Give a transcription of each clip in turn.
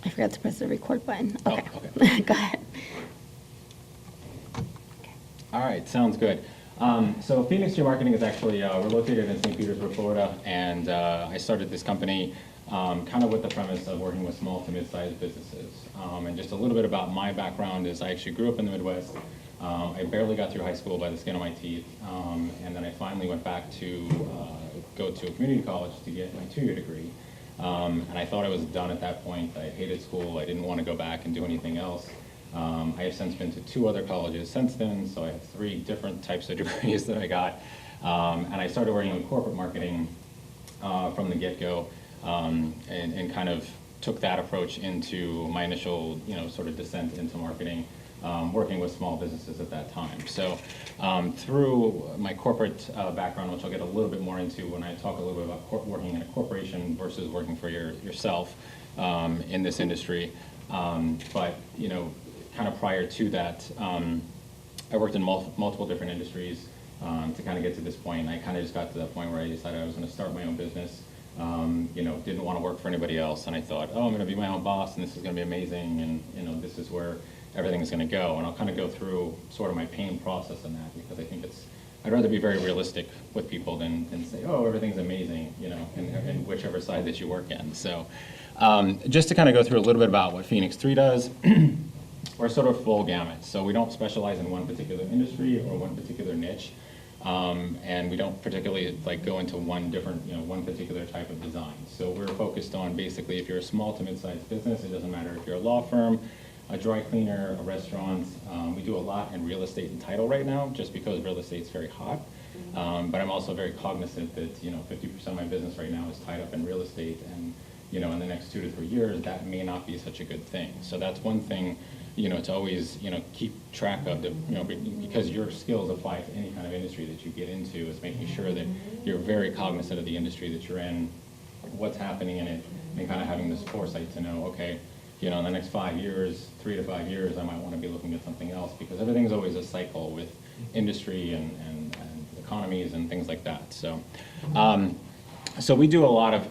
I forgot to press the record button. Oh, Okay. okay. Go ahead. All right, sounds good. So Phoenix3 Marketing is actually, we're located in St. Petersburg, Florida, and I started this company kind of with the premise of working with small to mid-sized businesses. And just a little bit about my background is I actually grew up in the Midwest. I barely got through high school by the skin of my teeth, and then I finally went back to go to a community college to get my 2-year degree. And I thought I was done at that point. I hated school. I didn't want to go back and do anything else. I have since been to 2 other colleges since then, so I have 3 different types of degrees that I got. And I started working in corporate marketing from the get-go, and kind of took that approach into my initial, sort of descent into marketing, working with small businesses at that time. So through my corporate background, which I'll get a little bit more into when I talk a little bit about working in a corporation versus working for yourself in this industry, but kind of prior to that, I worked in multiple different industries to kind of get to this point. I kind of just got to that point where I decided I was going to start my own business. Didn't want to work for anybody else, and I thought, oh, I'm going to be my own boss, and this is going to be amazing, and this is where everything is going to go. And I'll kind of go through sort of my pain process in that, because I think I'd rather be very realistic with people than say, oh, everything's amazing, in whichever side that you work in. So just to kind of go through a little bit about what Phoenix3 does. We're sort of full gamut, so we don't specialize in one particular industry or one particular niche, and we don't particularly go into one particular type of design. So we're focused on basically if you're a small to mid-sized business, it doesn't matter if you're a law firm, a dry cleaner, a restaurant. We do a lot in real estate and title right now, just because real estate's very hot. But I'm also very cognizant that 50% of my business right now is tied up in real estate, and in the next 2 to 3 years, that may not be such a good thing. So that's one thing. To always, keep track of, because your skills apply to any kind of industry that you get into, is making sure that you're very cognizant of the industry that you're in, what's happening in it, and kind of having this foresight to know, okay, in the next 5 years, 3 to 5 years, I might want to be looking at something else, because everything's always a cycle with industry and economies and things like that. So, so we do a lot of,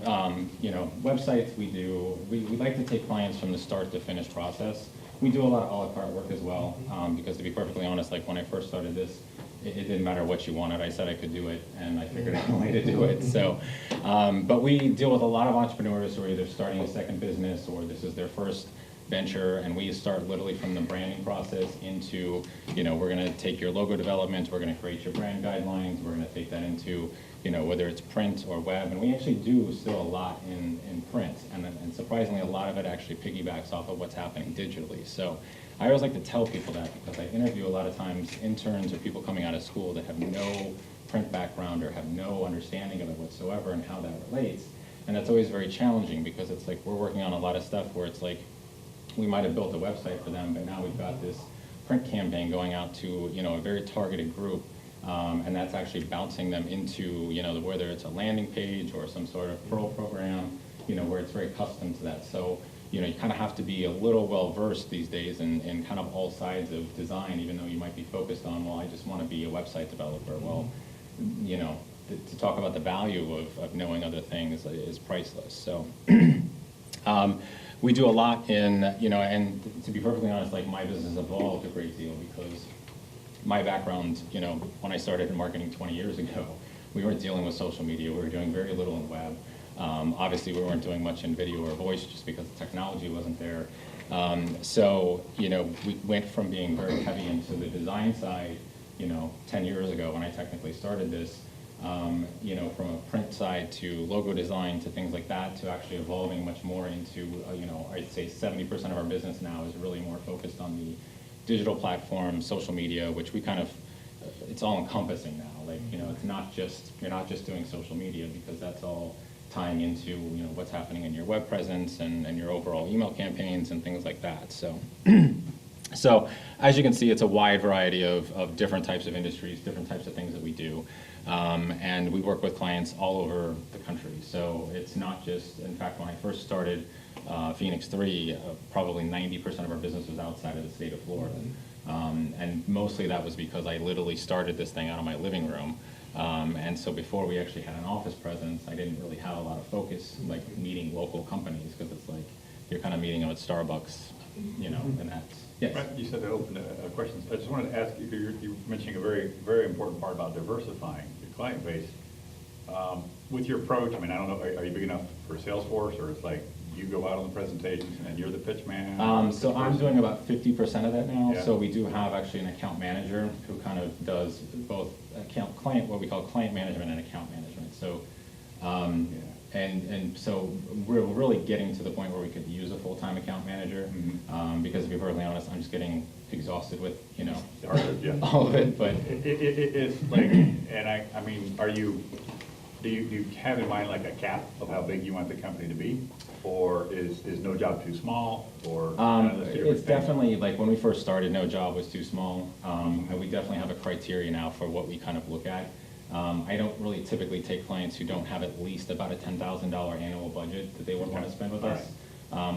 websites. We like to take clients from the start to finish process. We do a lot of a la carte work as well, because to be perfectly honest, when I first started this, it didn't matter what you wanted. I said I could do it, and I figured out a way to do it. So, but we deal with a lot of entrepreneurs who are either starting a second business or this is their first venture, and we start literally from the branding process into, we're going to take your logo development, we're going to create your brand guidelines, we're going to take that into, whether it's print or web, and we actually do still a lot in print, and surprisingly, a lot of it actually piggybacks off of what's happening digitally. So I always like to tell people that, because I interview a lot of times interns or people coming out of school that have no print background or have no understanding of it whatsoever and how that relates, and that's always very challenging, because it's we're working on a lot of stuff where it's we might have built a website for them, but now we've got this print campaign going out to a very targeted group, and that's actually bouncing them into whether it's a landing page or some sort of pro program, where it's very custom to that. So you kind of have to be a little well versed these days in kind of all sides of design, even though you might be focused on, well, I just want to be a website developer. Well, to talk about the value of knowing other things is priceless. So. We do a lot in, and to be perfectly honest, my business evolved a great deal, because my background, when I started in marketing 20 years ago, we weren't dealing with social media. We were doing very little in web. Obviously, we weren't doing much in video or voice, just because the technology wasn't there. So, we went from being very heavy into the design side, 10 years ago when I technically started this, from a print side to logo design to things like that, to actually evolving much more into, I'd say 70% of our business now is really more focused on the digital platform, social media, which we kind of, it's all encompassing now. It's not just, you're not just doing social media, because that's all tying into, what's happening in your web presence and your overall email campaigns and things like that. So, so as you can see, it's a wide variety of different types of industries, different types of things that we do. And we work with clients all over the country. So it's not just, in fact, when I first started Phoenix3, probably 90% of our business was outside of the state of Florida. And mostly that was because I literally started this thing out of my living room. And so before we actually had an office presence, I didn't really have a lot of focus, meeting local companies, because it's you're kind of meeting them at Starbucks, and that's, yes. Right, you said that opened a question. I just wanted to ask you, you're mentioning a very, very important part about diversifying your client base. With your approach, I mean, I don't know, are you big enough for Salesforce, or it's like you go out on the presentations and you're the pitch man? So I'm doing about 50% of that now. Yeah. So we do have actually an account manager who kind of does both what we call client management and account management. So, and so we're really getting to the point where we could use a full-time account manager, because to be perfectly honest, I'm just getting exhausted with, all of it, but. It's like, and I mean, do you have in mind like a cap of how big you want the company to be? Or is no job too small, or? It's definitely, like, when we first started, no job was too small. And we definitely have a criteria now for what we kind of look at. I don't really typically take clients who don't have at least about a $10,000 annual budget that they would want to spend with us,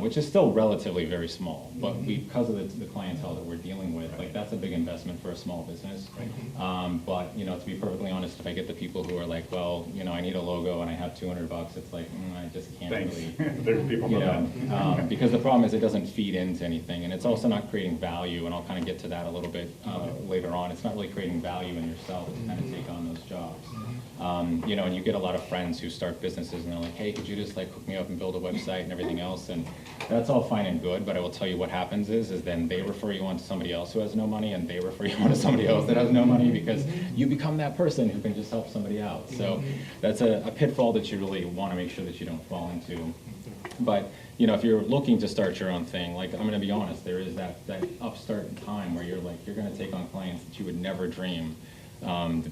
which is still relatively very small. But because of the clientele that we're dealing with, like, that's a big investment for a small business. But, to be perfectly honest, if I get the people who are like, well, I need a logo and I have $200, it's like, I just can't really. There's people because the problem is it doesn't feed into anything, and it's also not creating value, and I'll kind of get to that a little bit later on. It's not really creating value in yourself to kind of take on those jobs. And you get a lot of friends who start businesses and they're like, hey, could you just like hook me up and build a website and everything else? And that's all fine and good, but I will tell you what happens is then they refer you on to somebody else who has no money, and they refer you on to somebody else that has no money, because you become that person who can just help somebody out. So that's a pitfall that you really want to make sure that you don't fall into. But if you're looking to start your own thing, like, I'm going to be honest, there is that upstart time where you're going to take on clients that you would never dream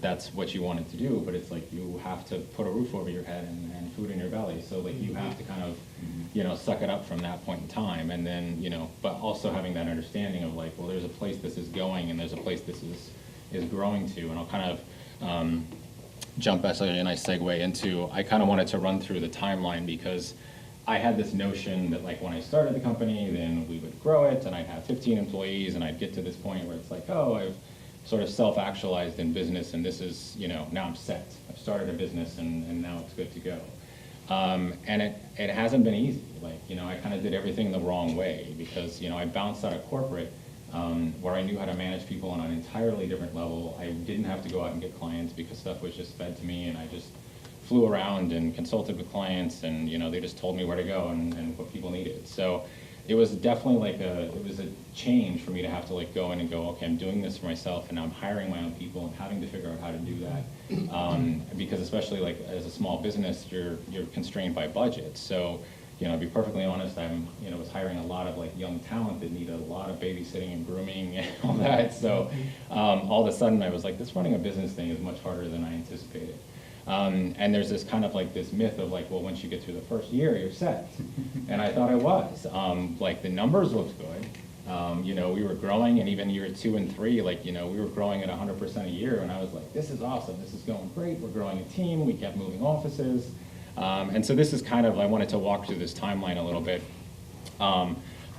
that's what you wanted to do, but it's like you have to put a roof over your head and food in your belly. So like you have to kind of, suck it up from that point in time, and then, but also having that understanding of like, well, there's a place this is going and there's a place this is growing to. And I'll kind of jump, actually a nice segue into, I kind of wanted to run through the timeline, because I had this notion that like when I started the company, then we would grow it and I'd have 15 employees and I'd get to this point where it's like, oh, I've sort of self-actualized in business, and this is, now I'm set. I've started a business and now it's good to go. And it hasn't been easy. Like, I kind of did everything the wrong way, because, I bounced out of corporate where I knew how to manage people on an entirely different level. I didn't have to go out and get clients because stuff was just fed to me, and I just flew around and consulted with clients, and, they just told me where to go and what people needed. So it was definitely like it was a change for me to have to like go in and go, okay, I'm doing this for myself, and now I'm hiring my own people and having to figure out how to do that. Because especially like as a small business, you're constrained by budget. So, to be perfectly honest, I'm, was hiring a lot of like young talent that needed a lot of babysitting and grooming and all that. So all of a sudden I was like, this running a business thing is much harder than I anticipated. And there's this kind of like this myth of like, well, once you get through the first year, you're set. And I thought I was. Like the numbers looked good. We were growing, and even year 2 and 3, like, we were growing at 100% a year, and I was like, this is awesome. This is going great. We're growing a team. We kept moving offices. And so this is kind of, I wanted to walk through this timeline a little bit.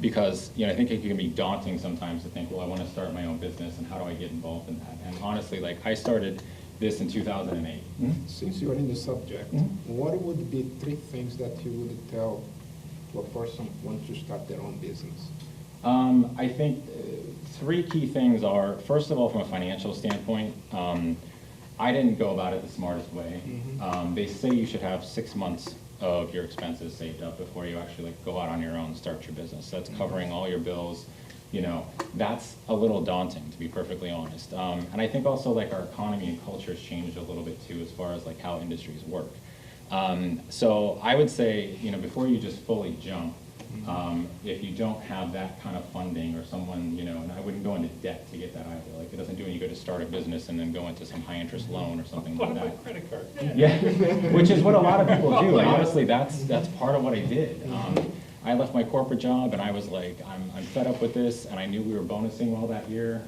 Because, I think it can be daunting sometimes to think, well, I want to start my own business, and how do I get involved in that? And honestly, like, I started this in 2008. Since you're in the subject, what would be 3 things that you would tell to a person who wants to start their own business? I think 3 key things are, first of all, from a financial standpoint, I didn't go about it the smartest way. They say you should have 6 months of your expenses saved up before you actually like go out on your own and start your business. That's covering all your bills. That's a little daunting, to be perfectly honest. And I think also like our economy and culture has changed a little bit too, as far as like how industries work. So I would say, before you just fully jump, if you don't have that kind of funding or someone, and I wouldn't go into debt to get that either. Like, it doesn't do when you go to start a business and then go into some high interest loan or something like that. Credit card. Yeah, which is what a lot of people do. And honestly, that's part of what I did. I left my corporate job and I was like, I'm fed up with this, and I knew we were bonusing well that year.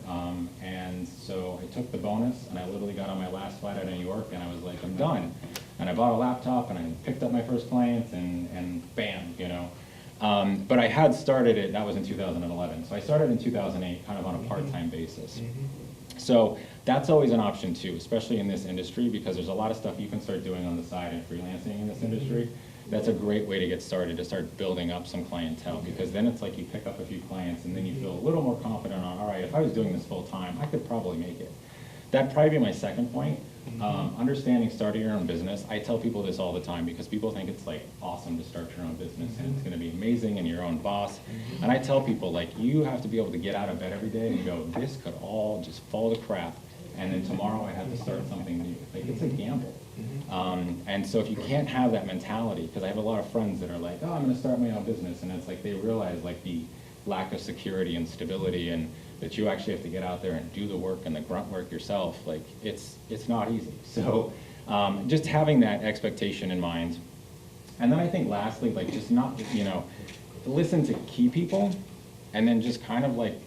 And so I took the bonus and I literally got on my last flight out of New York, and I was like, I'm done. And I bought a laptop and I picked up my first clients, and bam, But I had started it, that was in 2011. So I started in 2008 kind of on a part-time basis. So that's always an option too, especially in this industry, because there's a lot of stuff you can start doing on the side and freelancing in this industry. that's a great way to get started, to start building up some clientele, because then it's like you pick up a few clients and then you feel a little more confident on, all right, if I was doing this full time, I could probably make it. That'd probably be my second point. Understanding starting your own business. I tell people this all the time because people think it's like awesome to start your own business and it's gonna be amazing and your own boss. And I tell people, like, you have to be able to get out of bed every day and go, this could all just fall to crap, and then tomorrow I have to start something new. Like, it's a gamble. And so if you can't have that mentality, because I have a lot of friends that are like, oh, I'm gonna start my own business, and it's like they realize like the lack of security and stability, and that you actually have to get out there and do the work and the grunt work yourself. Like, it's not easy. So just having that expectation in mind. And then I think lastly, like, just not, listen to key people, and then just kind of like,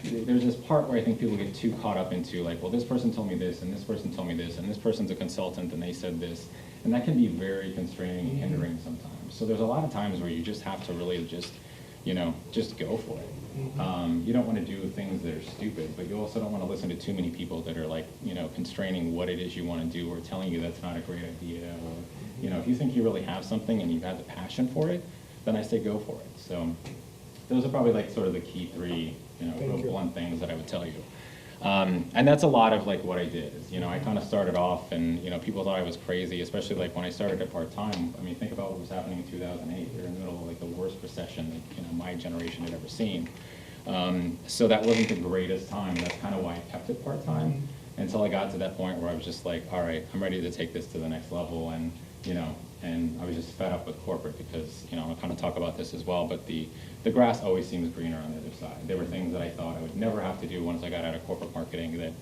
there's this part where I think people get too caught up into like, well, this person told me this, and this person told me this, and this person's a consultant and they said this, and that can be very constraining and hindering sometimes. So there's a lot of times where you just have to really just go for it. You don't want to do things that are stupid, but you also don't want to listen to too many people that are like, constraining what it is you want to do, or telling you that's not a great idea, or, if you think you really have something and you have the passion for it, then I say go for it. So those are probably like sort of the key three, real blunt things that I would tell you. And that's a lot of like what I did is, I kind of started off and, people thought I was crazy, especially like when I started at part-time. I mean, think about what was happening in 2008. We were in the middle of like the worst recession that, my generation had ever seen. So that wasn't the greatest time. That's kind of why I kept it part-time until I got to that point where I was just like, all right, I'm ready to take this to the next level. And, and I was just fed up with corporate because, I'll kind of talk about this as well, but the grass always seems greener on the other side. There were things that I thought I would never have to do once I got out of corporate marketing that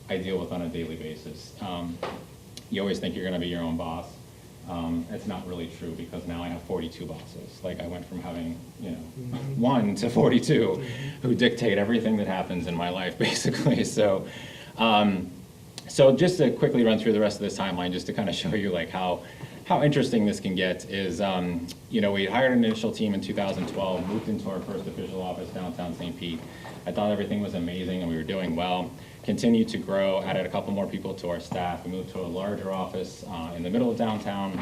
I deal with on a daily basis. You always think you're going to be your own boss. It's not really true, because now I have 42 bosses. Like, I went from having, one to 42 who dictate everything that happens in my life, basically. So just to quickly run through the rest of this timeline, just to kind of show you like how interesting this can get is, we hired an initial team in 2012, moved into our first official office downtown St. Pete. I thought everything was amazing and we were doing well. Continued to grow, added a couple more people to our staff. We moved to a larger office in the middle of downtown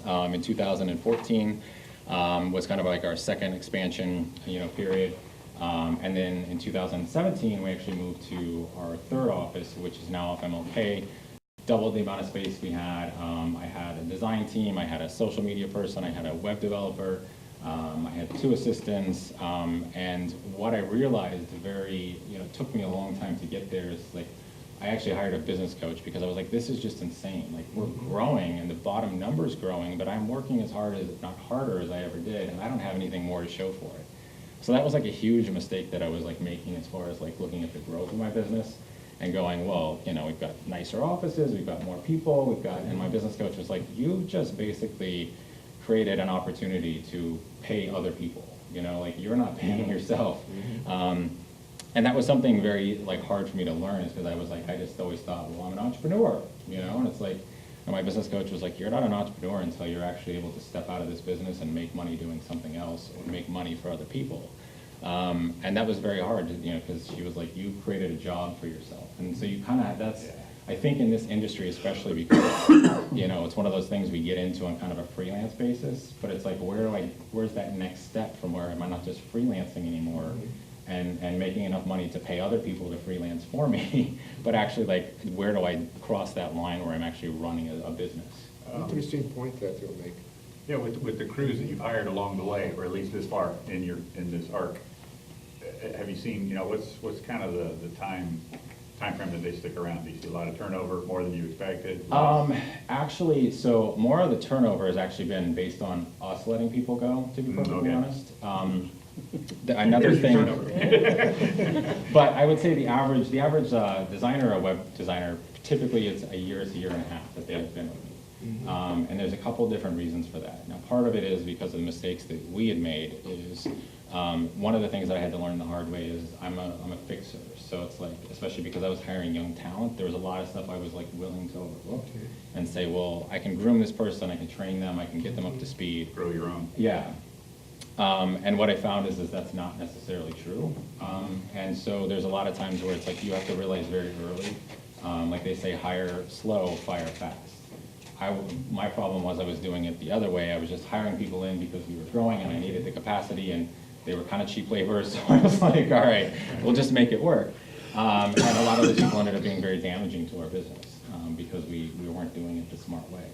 in 2014. Was kind of like our second expansion, period. And then in 2017, we actually moved to our third office, which is now off MLK. Doubled the amount of space we had. I had a design team, I had a social media person, I had a web developer, I had 2 assistants, and what I realized it took me a long time to get there is like, I actually hired a business coach because I was like, this is just insane. Like, we're growing and the bottom number's growing, but I'm working as hard as, if not harder, as I ever did, and I don't have anything more to show for it. So that was like a huge mistake that I was like making as far as like looking at the growth of my business. And going, well, we've got nicer offices, we've got more people, and my business coach was like, you just basically created an opportunity to pay other people, like, you're not paying yourself. And that was something very like hard for me to learn, is because I was like, I just always thought, well, I'm an entrepreneur, and it's like, and my business coach was like, you're not an entrepreneur until you're actually able to step out of this business and make money doing something else, or make money for other people. And that was very hard, because she was like, you created a job for yourself. And so you kind of, I think in this industry, especially because, it's one of those things we get into on kind of a freelance basis, but it's like, where's that next step from where am I not just freelancing anymore and making enough money to pay other people to freelance for me, but actually like, where do I cross that line where I'm actually running a business? Interesting point that you'll make. Yeah, with the crews that you've hired along the way, or at least this far in this arc, have you seen, what's kind of the time frame that they stick around? Do you see a lot of turnover, more than you expected? Actually, so more of the turnover has actually been based on us letting people go, to be perfectly honest. Another thing, but I would say the average designer or web designer, typically it's a year and a half that they've been with me. And there's a couple different reasons for that. Now, part of it is because of the mistakes that we had made. Is one of the things that I had to learn the hard way is I'm a fixer. So it's like, especially because I was hiring young talent, there was a lot of stuff I was like willing to overlook and say, well, I can groom this person, I can train them, I can get them up to speed. Grow your own. Yeah. And what I found is that's not necessarily true. And so there's a lot of times where it's like you have to realize very early, like they say, hire slow, fire fast. my problem was I was doing it the other way. I was just hiring people in because we were growing and I needed the capacity, and they were kind of cheap labor, so I was like, all right, we'll just make it work. And a lot of those people ended up being very damaging to our business because we weren't doing it the smart way.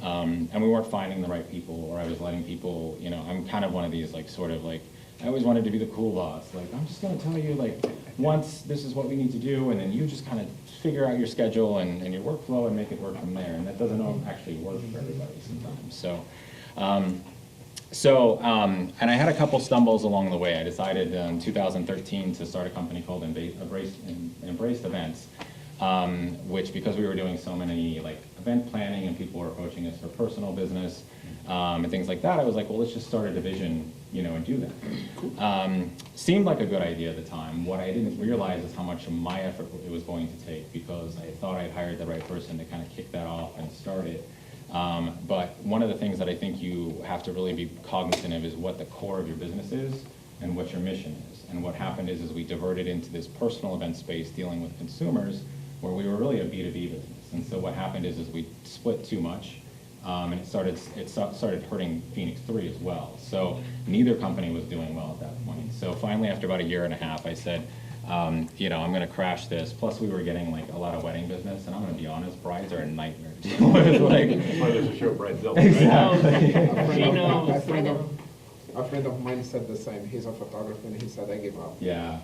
And we weren't finding the right people, or I was letting people, you know, I'm kind of one of these like sort of like, I always wanted to be the cool boss. Like, I'm just gonna tell you like, once this is what we need to do, and then you just kind of figure out your schedule and your workflow and make it work from there. And that doesn't actually work for everybody sometimes. And I had a couple stumbles along the way. I decided in 2013 to start a company called Embraced Events, which, because we were doing so many like event planning and people were approaching us for personal business and things like that, I was like, well, let's just start a division, you know, and do that. Seemed like a good idea at the time. What I didn't realize is how much of my effort it was going to take, because I thought I'd hired the right person to kind of kick that off and start it. But one of the things that I think you have to really be cognizant of is what the core of your business is and what your mission is. And what happened is we diverted into this personal event space dealing with consumers, where we were really a B2B business. And so what happened is we split too much, and it started hurting Phoenix3 as well. So neither company was doing well at that point. So finally, after about a year and a half, I said, you know, I'm going to crash this. Plus, we were getting like a lot of wedding business, and I'm going to be honest, brides are a nightmare to deal with. Like, That's why there's a show, Bridezilla, exactly. A friend of mine said the same. He's a photographer, and he said, I give up. Yeah.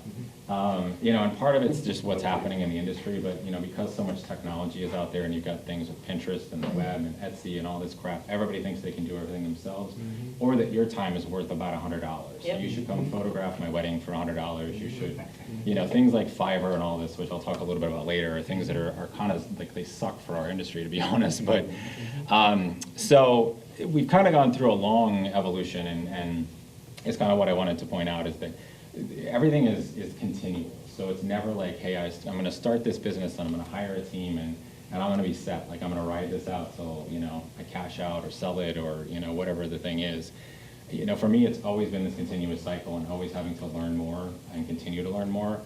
You know, and part of it's just what's happening in the industry, but, you know, because so much technology is out there and you've got things with Pinterest and the web and Etsy and all this crap, everybody thinks they can do everything themselves, or that your time is worth about $100. Yep. You should come photograph my wedding for $100. You should, you know, things like Fiverr and all this, which I'll talk a little bit about later, are things that are kind of, like, they suck for our industry, to be honest. But, so we've kind of gone through a long evolution, and it's kind of what I wanted to point out is that everything is continual. So it's never like, hey, I'm going to start this business and I'm going to hire a team and I'm going to be set. Like, I'm going to ride this out till, you know, I cash out or sell it, or, you know, whatever the thing is. You know, for me, it's always been this continuous cycle and always having to learn more and continue to learn more.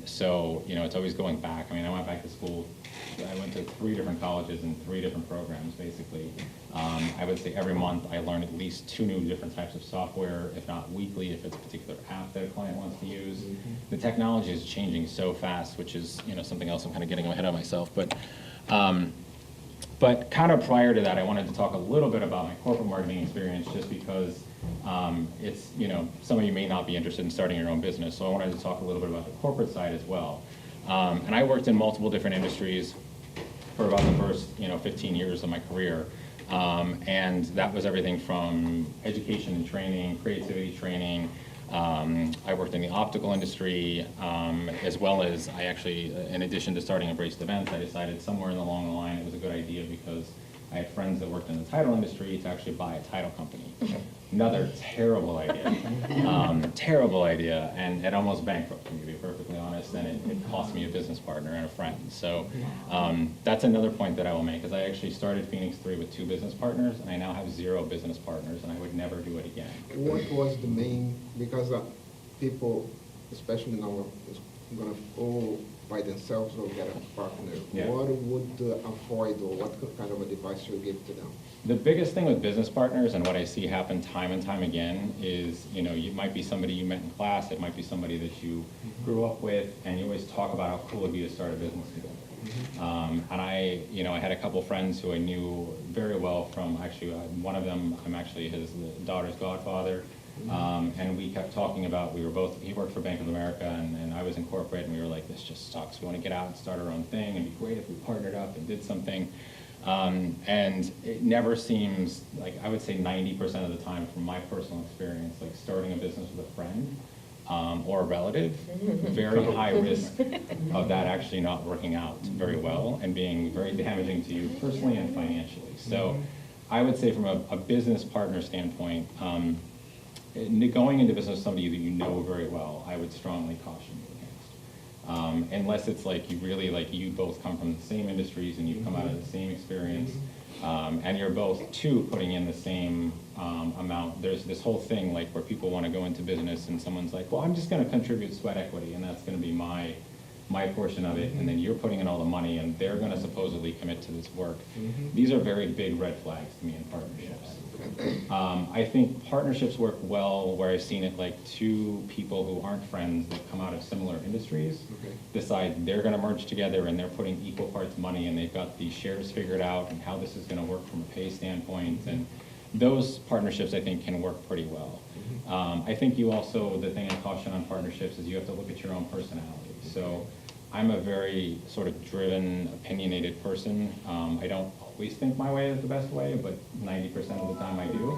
So, you know, it's always going back. I mean, I went back to school. I went to 3 different colleges and 3 different programs, basically. I would say every month I learn at least 2 new different types of software, if not weekly, if it's a particular app that a client wants to use. The technology is changing so fast, which is, you know, something else I'm kind of getting ahead of myself. But kind of prior to that, I wanted to talk a little bit about my corporate marketing experience, just because it's, you know, some of you may not be interested in starting your own business, so I wanted to talk a little bit about the corporate side as well. And I worked in multiple different industries for about the first, you know, 15 years of my career. And that was everything from education and training, creativity training. I worked in the optical industry, as well as I actually, in addition to starting Embraced Events, I decided somewhere along the line it was a good idea, because I had friends that worked in the title industry, to actually buy a title company. Another terrible idea, terrible idea, and it almost bankrupted me, to be perfectly honest, and it cost me a business partner and a friend. So that's another point that I will make, is I actually started Phoenix3 with 2 business partners, and I now have 0 business partners, and I would never do it again. What was the main, because people, especially now, is going to go by themselves or get a partner. Yeah. What would avoid, or what kind of advice you give to them? The biggest thing with business partners, and what I see happen time and time again, is, you know, you might be somebody you met in class, it might be somebody that you grew up with, and you always talk about how cool it would be to start a business together. And I had a couple friends who I knew very well from, actually, one of them, I'm actually his daughter's godfather. And we kept talking about, he worked for Bank of America, and I was in corporate, and we were like, this just sucks. We want to get out and start our own thing. It'd be great if we partnered up and did something. And it never seems, like, I would say 90% of the time, from my personal experience, like starting a business with a friend or a relative, very high risk of that actually not working out very well and being very damaging to you personally and financially. So I would say, from a business partner standpoint, going into business with somebody that you know very well, I would strongly caution you against. Unless it's like you really, like, you both come from the same industries and you've come out of the same experience, and you're both putting in the same amount. There's this whole thing, like, where people want to go into business and someone's like, well, I'm just going to contribute sweat equity, and that's going to be my my portion of it, and then you're putting in all the money, and they're gonna supposedly commit to this work. Mhm. These are very big red flags to me in partnerships. I think partnerships work well where I've seen it like two people who aren't friends that come out of similar industries Okay. decide they're gonna merge together and they're putting equal parts money and they've got these shares figured out and how this is gonna work from a pay standpoint. And those partnerships, I think, can work pretty well. I think you also, the thing I caution on partnerships is you have to look at your own personality. So I'm a very sort of driven, opinionated person. I don't always think my way is the best way, but 90% of the time I do.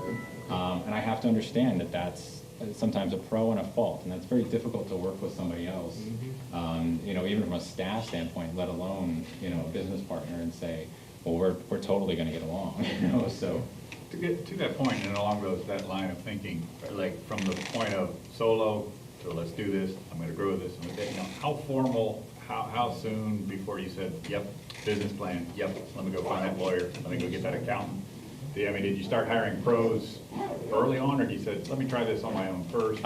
And I have to understand that that's sometimes a pro and a fault, and that's very difficult to work with somebody else. You know, even from a staff standpoint, let alone, you know, a business partner, and say, well, we're totally gonna get along, you know, so. To get to that point, and along that line of thinking, like from the point of solo to let's do this, I'm gonna grow this, you know, how formal, how soon before you said, yep, business plan, yep, let me go find that lawyer, let me go get that accountant? I mean, did you start hiring pros early on, or you said, let me try this on my own first?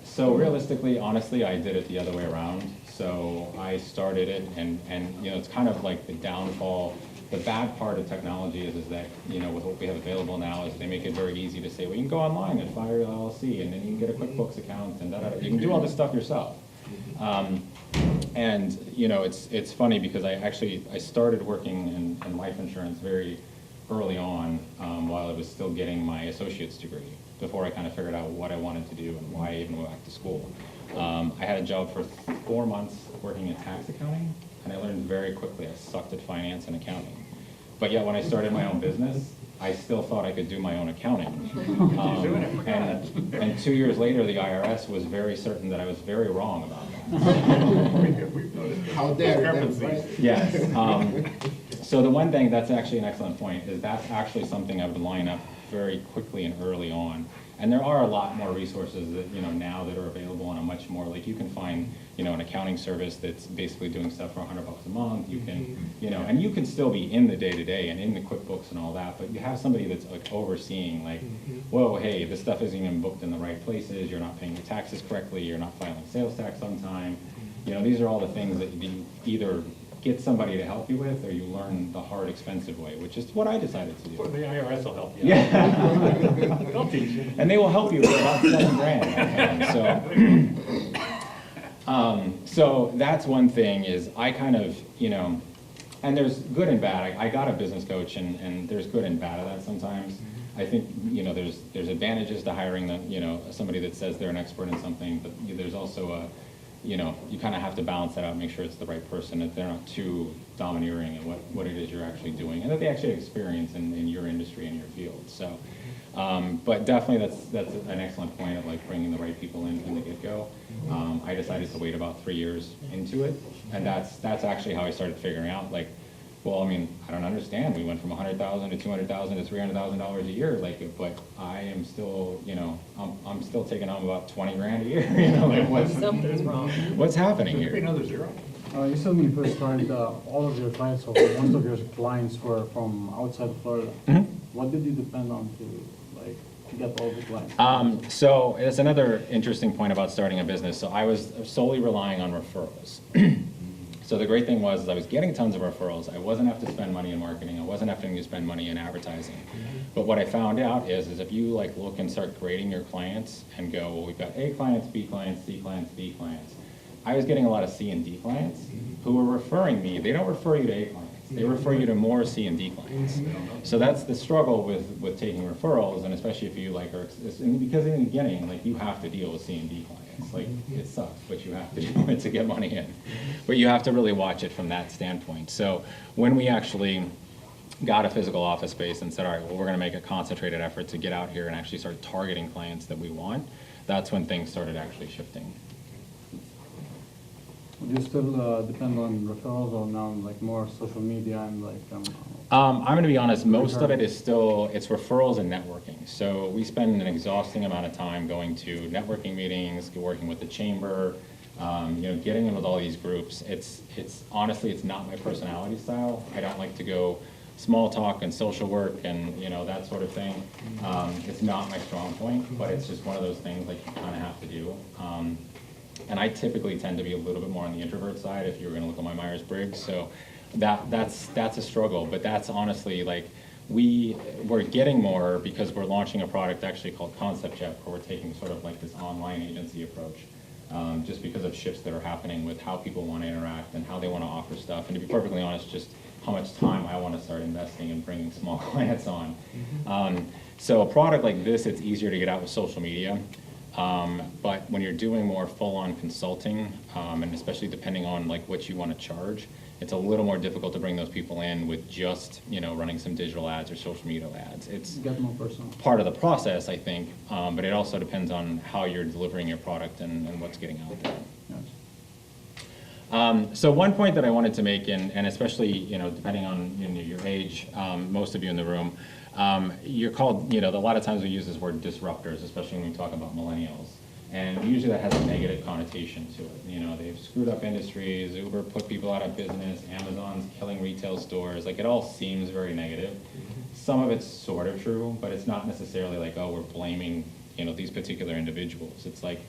So realistically, honestly, I did it the other way around. So I started it, and you know, it's kind of like the downfall. The bad part of technology is that, you know, with what we have available now, is they make it very easy to say, well, you can go online and file your LLC, and then you can get a QuickBooks account, and you can do all this stuff yourself. And you know, it's funny because I started working in life insurance very early on, while I was still getting my associate's degree, before I kind of figured out what I wanted to do and why I even went back to school. I had a job for 4 months working in tax accounting, and I learned very quickly I sucked at finance and accounting. But yet when I started my own business, I still thought I could do my own accounting. And 2 years later, the IRS was very certain that I was very wrong about that. How dare them, Discrepancies. right? Yes. So the one thing, that's actually an excellent point, is that's actually something I would line up very quickly and early on. And there are a lot more resources that, you know, now that are available on a much more, like you can find, you know, an accounting service that's basically doing stuff for $100 a month. You can, you know, and you can still be in the day-to-day and in the QuickBooks and all that, but you have somebody that's like overseeing, like, whoa, hey, this stuff isn't even booked in the right places, you're not paying your taxes correctly, you're not filing sales tax on time. You know, these are all the things that you either get somebody to help you with, or you learn the hard, expensive way, which is what I decided to do. Or the IRS will help you. Yeah. They'll teach you. And they will help you for about $7,000. So that's one thing, is I kind of, you know, and there's good and bad. I got a business coach, and there's good and bad of that sometimes. I think, you know, there's advantages to hiring the, you know, somebody that says they're an expert in something, but there's also a, you know, you kind of have to balance that out and make sure it's the right person, that they're not too domineering in what it is you're actually doing, and that they actually have experience in your industry and your field. So, but definitely that's an excellent point of like bringing the right people in from the get-go. I decided to wait about 3 years into it, and that's actually how I started figuring out, like, well, I mean, I don't understand. We went from $100,000 to $200,000 to $300,000 a year, like, but I am still, you know, I'm still taking home about 20 grand a year. You know, like Something's wrong. what's happening Could be here? another zero. You said when you first started, all of your clients, or most of your clients were from outside of Florida. What did you depend on to get all the clients? So it's another interesting point about starting a business. So I was solely relying on referrals. So the great thing was I was getting tons of referrals. I wasn't having to spend money in marketing. I wasn't having to spend money in advertising. But what I found out is if you like look and start grading your clients and go, well, we've got A clients, B clients, C clients, D clients. I was getting a lot of C and D clients who were referring me. They don't refer you to A clients. They refer you to more C and D clients. So that's the struggle with taking referrals, and especially if you like are, because in the beginning, like you have to deal with C and D clients. Like it sucks, but you have to do it to get money in. But you have to really watch it from that standpoint. So when we actually got a physical office space and said, all right, well, we're going to make a concentrated effort to get out here and actually start targeting clients that we want, that's when things started actually shifting. Do you still depend on referrals, or now like more social media and like? I'm going to be honest, most of it is still, it's referrals and networking. So we spend an exhausting amount of time going to networking meetings, working with the chamber, you know, getting in with all these groups. It's honestly, it's not my personality style. I don't like to go small talk and social work and, you know, that sort of thing. It's not my strong point, but it's just one of those things like you kind of have to do. and I typically tend to be a little bit more on the introvert side if you were gonna look at my Myers-Briggs, so that's a struggle, but that's honestly, like, we're getting more because we're launching a product actually called Concept Jet, where we're taking sort of like this online agency approach, just because of shifts that are happening with how people want to interact and how they want to offer stuff, and to be perfectly honest, just how much time I want to start investing in bringing small clients on. So a product like this, it's easier to get out with social media, but when you're doing more full-on consulting, and especially depending on like what you want to charge, it's a little more difficult to bring those people in with just, you know, running some digital ads or social media ads. It's Get more personal. part of the process, I think, but it also depends on how you're delivering your product and what's getting out there. Yes. So one point that I wanted to make, and especially, you know, depending on, you know, your age, most of you in the room, you're called, you know, a lot of times we use this word disruptors, especially when we talk about millennials. And usually that has a negative connotation to it. You know, they've screwed up industries, Uber put people out of business, Amazon's killing retail stores. Like, it all seems very negative. Some of it's sort of true, but it's not necessarily like, oh, we're blaming, you know, these particular individuals. It's like,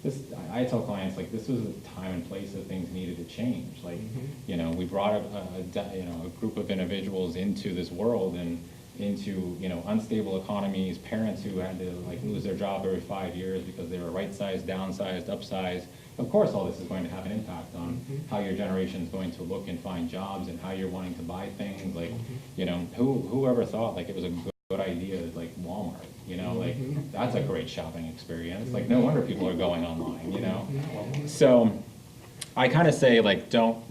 this, I tell clients, like, this was a time and place that things needed to change. Like, you know, we brought a group of individuals into this world and into, you know, unstable economies, parents who had to like lose their job every 5 years because they were right-sized, downsized, upsized. Of course, all this is going to have an impact on how your generation is going to look and find jobs and how you're wanting to buy things. Like, you know, whoever thought like it was a good idea, like Walmart, you know, like that's a great shopping experience. Like, no wonder people are going online, you know. So I kind of say, like, don't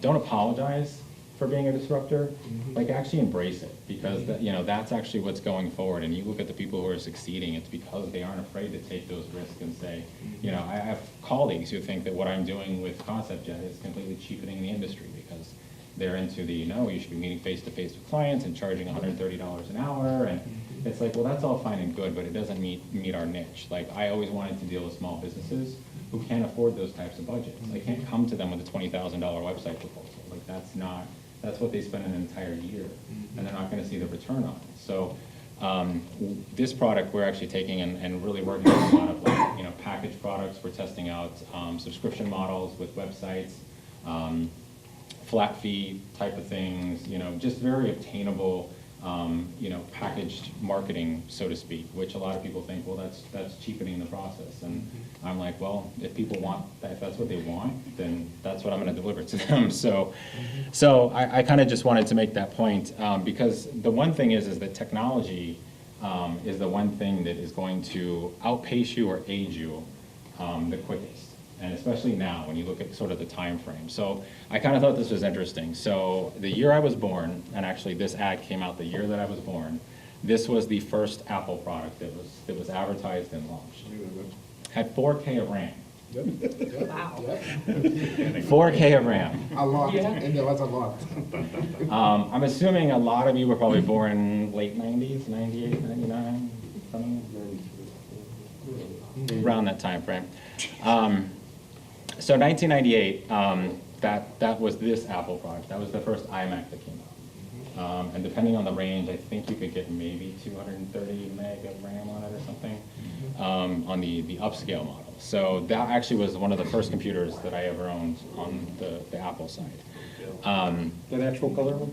apologize for being a disruptor, like, actually embrace it, because that, you know, that's actually what's going forward. And you look at the people who are succeeding, it's because they aren't afraid to take those risks and say, you know, I have colleagues who think that what I'm doing with Concept Jet is completely cheapening the industry because they're into the, no, you should be meeting face-to-face with clients and charging $130 an hour. And it's like, well, that's all fine and good, but it doesn't meet our niche. Like, I always wanted to deal with small businesses who can't afford those types of budgets. I can't come to them with a $20,000 website proposal. Like, that's what they spend an entire year, and they're not going to see the return on it. So this product we're actually taking and really working on a lot of, like, you know, packaged products. We're testing out subscription models with websites, flat fee type of things, you know, just very obtainable, you know, packaged marketing, so to speak, which a lot of people think, well, that's cheapening the process. And I'm like, well, if people want that, if that's what they want, then that's what I'm going to deliver to them. So I kind of just wanted to make that point, because the one thing is that technology is the one thing that is going to outpace you or aid you the quickest. And especially now, when you look at sort of the time frame. So I kind of thought this was interesting. So the year I was born, and actually this ad came out the year that I was born, this was the first Apple product that was advertised and launched. Had 4K of RAM. Wow. 4K of RAM. A lot, and there was a lot. I'm assuming a lot of you were probably born late 90s, 98, 99, something around that time frame. So 1998, that was this Apple product. That was the first iMac that came out. And depending on the range, I think you could get maybe 230 meg of RAM on it or something, on the upscale model. So that actually was one of the first computers that I ever owned on the Apple side. That actual color one?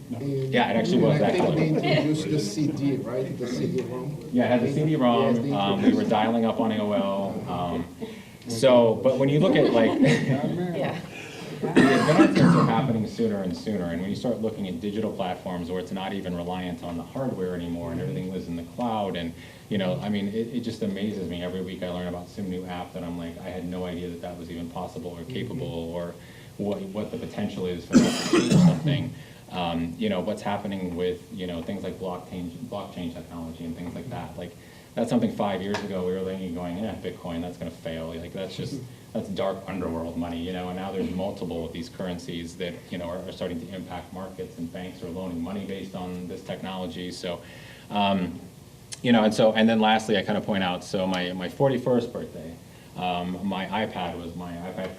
Yeah, it actually was that I think color. they introduced the CD, right? The CD-ROM. Yeah, it had the CD-ROM. We were dialing up on AOL. But when you look at, like, Yeah. the advancements are happening sooner and sooner, and when you start looking at digital platforms where it's not even reliant on the hardware anymore and everything lives in the cloud, and, you know, I mean, it just amazes me. Every week I learn about some new app that I'm like, I had no idea that was even possible or capable, or what the potential is for that to change something. You know, what's happening with, you know, things like blockchain technology and things like that. Like, that's something 5 years ago we were thinking, going, yeah, Bitcoin, that's going to fail. Like, that's dark underworld money, you know. And now there's multiple of these currencies that, you know, are starting to impact markets, and banks are loaning money based on this technology. So, you know, and then lastly, I kind of point out, so my 41st birthday, my iPad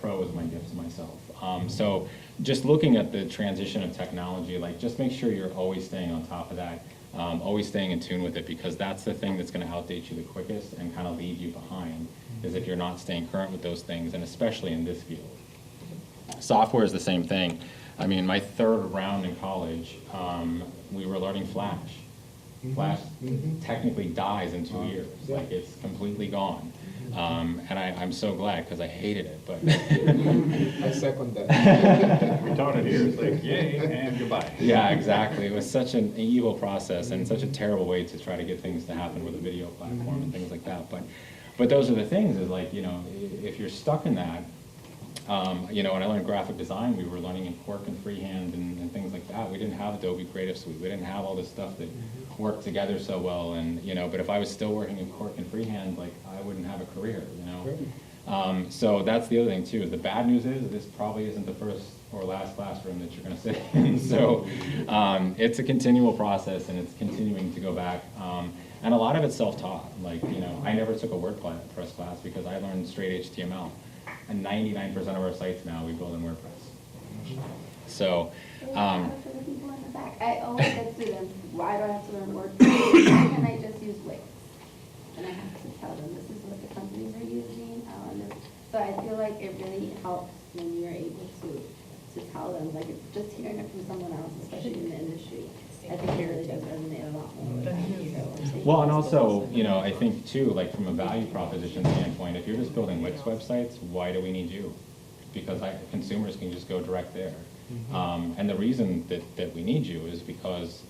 Pro was my gift to myself. So just looking at the transition of technology, like, just make sure you're always staying on top of that. Always staying in tune with it, because that's the thing that's going to outdate you the quickest and kind of leave you behind. is if you're not staying current with those things, and especially in this field. Software is the same thing. I mean, my third round in college, we were learning Flash. Flash technically dies in 2 years. Like, it's completely gone. And I'm so glad, because I hated it, but. I second that. We taught it here, it's like, yay, and goodbye. Yeah, exactly. It was such an evil process and such a terrible way to try to get things to happen with a video platform and things like that. But those are the things, is like, you know, if you're stuck in that, you know, when I learned graphic design, we were learning in Quark and Freehand and things like that. We didn't have Adobe Creative Suite. We didn't have all this stuff that worked together so well. And, you know, but if I was still working in Quark and Freehand, like, I wouldn't have a career, you know. So that's the other thing too, is the bad news is this probably isn't the first or last classroom that you're going to sit in. So it's a continual process, and it's continuing to go back. And a lot of it's self-taught. Like, you know, I never took a WordPress class because I learned straight HTML. And 99% of our sites now we build in WordPress. So, For the people in the back, I always say to them, why do I have to learn WordPress? Why can't I just use Wix? And I have to tell them, this is what the companies are using. So I feel like it really helps when you're able to tell them, like, just hearing it from someone else, especially in the industry. I think it really does resonate a lot more. well, and also, you know, I think too, like from a value proposition standpoint, if you're just building Wix websites, why do we need you? Because consumers can just go direct there. And the reason that we need you is because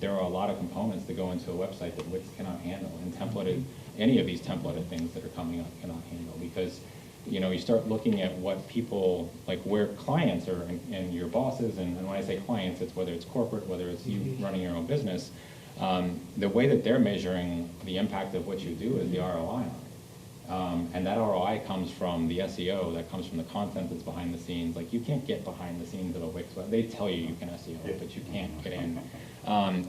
there are a lot of components that go into a website that Wix cannot handle, and any of these templated things that are coming up cannot handle, because, you know, you start looking at what people, like where clients are and your bosses, and when I say clients, it's whether it's corporate, whether it's you running your own business, the way that they're measuring the impact of what you do is the ROI on it. And that ROI comes from the SEO, that comes from the content that's behind the scenes. Like, you can't get behind the scenes of a Wix web. They tell you can SEO, but you can't get in.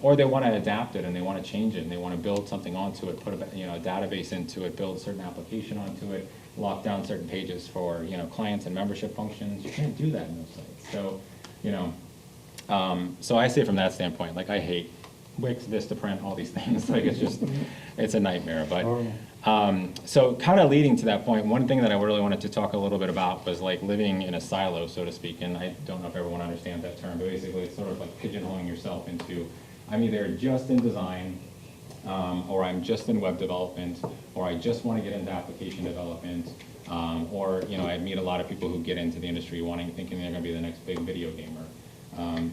Or they want to adapt it and they want to change it and they want to build something onto it, put a database into it, build a certain application onto it, lock down certain pages for, you know, clients and membership functions. You can't do that in those sites. So, you know, so I say from that standpoint, like, I hate Wix, Vistaprint, all these things. Like, it's just, it's a nightmare. But so kind of leading to that point, one thing that I really wanted to talk a little bit about was like living in a silo, so to speak. And I don't know if everyone understands that term, but basically it's sort of like pigeonholing yourself into, I'm either just in design, or I'm just in web development, or I just want to get into application development, or, you know, I meet a lot of people who get into the industry thinking they're going to be the next big video gamer.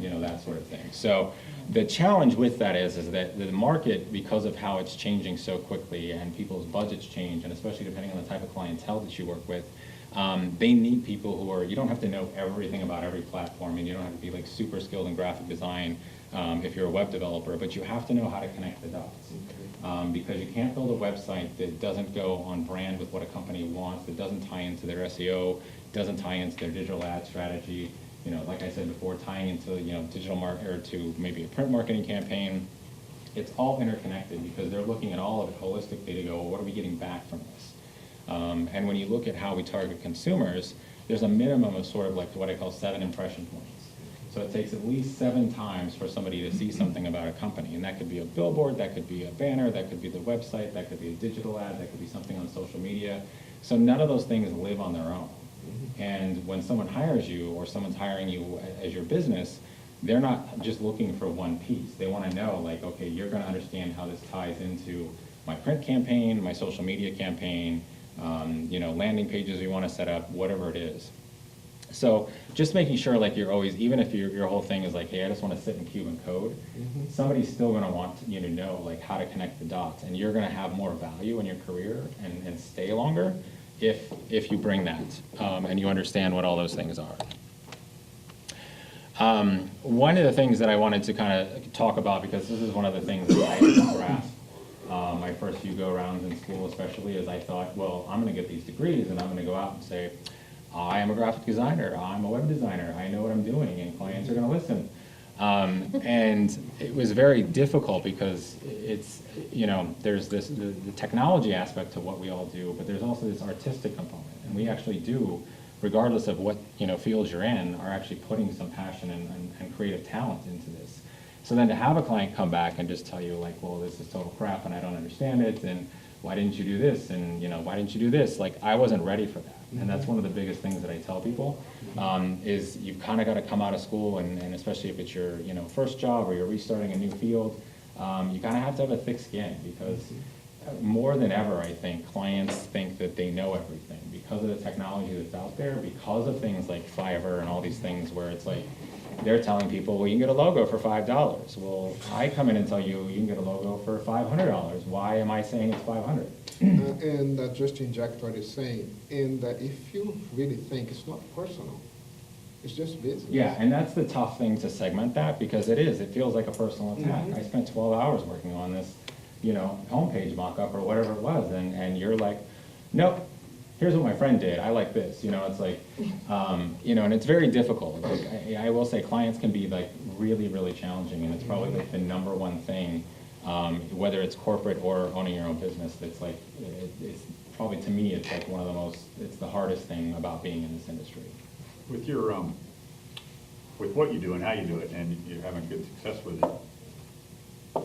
You know, that sort of thing. So the challenge with that is that the market, because of how it's changing so quickly and people's budgets change, and especially depending on the type of clientele that you work with, they need people who are, you don't have to know everything about every platform, and you don't have to be like super skilled in graphic design if you're a web developer, but you have to know how to connect the dots. Because you can't build a website that doesn't go on brand with what a company wants, that doesn't tie into their SEO, doesn't tie into their digital ad strategy. You know, like I said before, tying into, you know, digital market or to maybe a print marketing campaign. It's all interconnected because they're looking at all of it holistically to go, well, what are we getting back from this? And when you look at how we target consumers, there's a minimum of sort of like what I call 7 impression points. So it takes at least 7 times for somebody to see something about a company. And that could be a billboard, that could be a banner, that could be the website, that could be a digital ad, that could be something on social media. So none of those things live on their own. And when someone hires you or someone's hiring you as your business, they're not just looking for one piece. They want to know, like, okay, you're going to understand how this ties into my print campaign, my social media campaign, you know, landing pages we want to set up, whatever it is. So just making sure, like, you're always, even if your whole thing is like, hey, I just want to sit in cube and code, somebody's still going to want you to know, like, how to connect the dots. And you're going to have more value in your career and stay longer if you bring that and you understand what all those things are. One of the things that I wanted to kind of talk about, because this is one of the things that I didn't grasp my first few go-rounds in school especially, is I thought, well, I'm going to get these degrees and I'm going to go out and say, I am a graphic designer, I'm a web designer, I know what I'm doing, and clients are going to listen. And it was very difficult because it's, you know, there's this, the technology aspect to what we all do, but there's also this artistic component. And we actually do, regardless of what, you know, field you're in, are actually putting some passion and creative talent into this. So then to have a client come back and just tell you, like, well, this is total crap and I don't understand it, and why didn't you do this? And, why didn't you do this? Like, I wasn't ready for that. And that's one of the biggest things that I tell people, is you've kind of got to come out of school, and especially if it's your, first job or you're restarting a new field, you kind of have to have a thick skin, because more than ever, I think, clients think that they know everything because of the technology that's out there, because of things like Fiverr and all these things where it's like, they're telling people, well, you can get a logo for $5. Well, I come in and tell you, you can get a logo for $500. Why am I saying it's $500? And just to inject what you're saying, and if you really think it's not personal, it's just business. Yeah, and that's the tough thing to segment that, because it is. It feels like a personal attack. I spent 12 hours working on this, homepage mock-up or whatever it was, and you're like, nope, here's what my friend did, I like this. It's like, and it's very difficult. Like, I will say clients can be like really, really challenging, and it's probably like the number one thing, whether it's corporate or owning your own business, that's like, it's probably, to me, it's like one of the most, it's the hardest thing about being in this industry. With your, with what you do and how you do it, and you're having good success with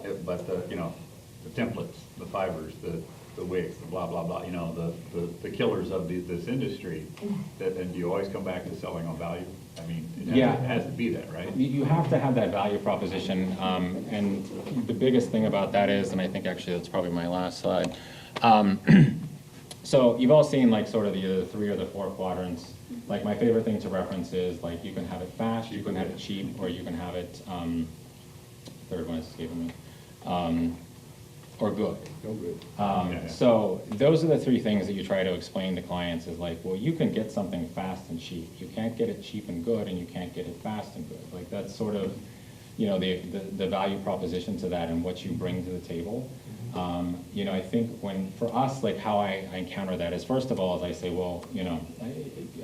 it, but the templates, the Fivers, the Wix, the blah, blah, blah, the killers of this industry, and do you always come back to selling on value? I mean, it has to be that, right? You have to have that value proposition, and the biggest thing about that is, and I think actually that's probably my last slide, so you've all seen like sort of the 3 or the 4 quadrants. Like, my favorite thing to reference is like, you can have it fast, you can have it cheap, or you can have it, third one is escaping me, or good. No good. So those are the 3 things that you try to explain to clients, is like, well, you can get something fast and cheap. You can't get it cheap and good, and you can't get it fast and good. Like, that's sort of, the value proposition to that and what you bring to the table. I think for us, like, how I encounter that is, first of all, as I say, well,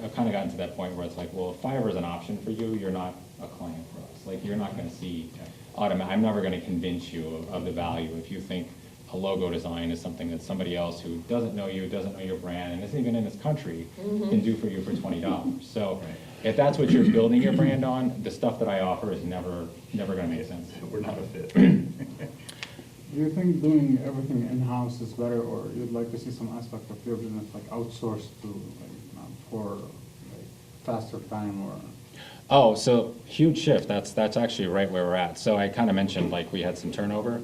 I've kind of gotten to that point where it's like, well, if Fiverr is an option for you, you're not a client for us. Like, you're not going to see I'm never going to convince you of the value if you think a logo design is something that somebody else who doesn't know you, doesn't know your brand, and isn't even in this country, can do for you for $20. So if that's what you're building your brand on, the stuff that I offer is never going to make sense. We're not a fit. Do you think doing everything in-house is better, or you'd like to see some aspect of your business like outsourced to, like, for like faster time, or? Oh, so huge shift. That's actually right where we're at. So I kind of mentioned like we had some turnover.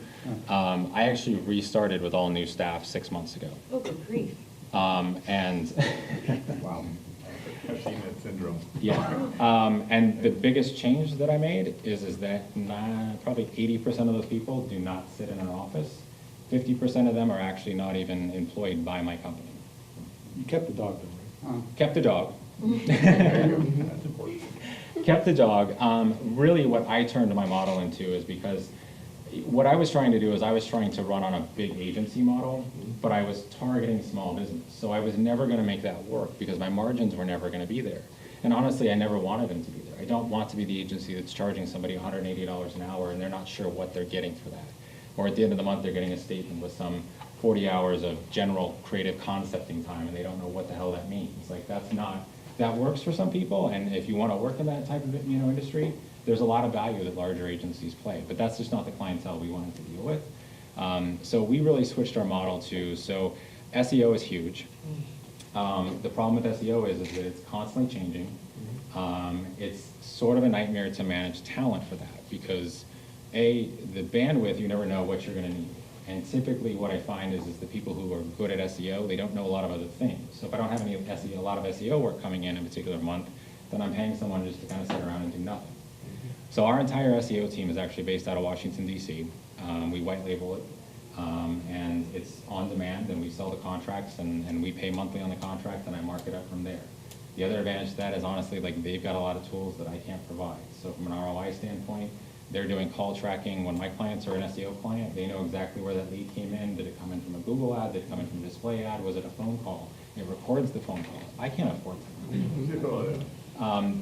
I actually restarted with all new staff 6 months ago. Oh, good grief. And Wow. I've seen that syndrome. yeah, and the biggest change that I made is that probably 80% of those people do not sit in an office. 50% of them are actually not even employed by my company. You kept the dog though, right? Kept the dog. That's important. Kept the dog. Really what I turned my model into is because what I was trying to do is I was trying to run on a big agency model, but I was targeting small business. So I was never going to make that work because my margins were never going to be there. And honestly, I never wanted them to be there. I don't want to be the agency that's charging somebody $180 an hour and they're not sure what they're getting for that. Or at the end of the month, they're getting a statement with some 40 hours of general creative concepting time and they don't know what the hell that means. Like, that works for some people, and if you want to work in that type of industry, there's a lot of value that larger agencies play, but that's just not the clientele we wanted to deal with. So we really switched our model to, so SEO is huge. The problem with SEO is that it's constantly changing. It's sort of a nightmare to manage talent for that because the bandwidth, you never know what you're going to need. And typically what I find is the people who are good at SEO, they don't know a lot of other things. So if I don't have a lot of SEO work coming in a particular month, then I'm paying someone just to kind of sit around and do nothing. So our entire SEO team is actually based out of Washington, D.C. We white label it, and it's on demand, and we sell the contracts, and we pay monthly on the contract, and I mark it up from there. The other advantage to that is honestly, like, they've got a lot of tools that I can't provide. So from an ROI standpoint, they're doing call tracking. When my clients are an SEO client, they know exactly where that lead came in. Did it come in from a Google ad? Did it come in from a display ad? Was it a phone call? It records the phone call. I can't afford that.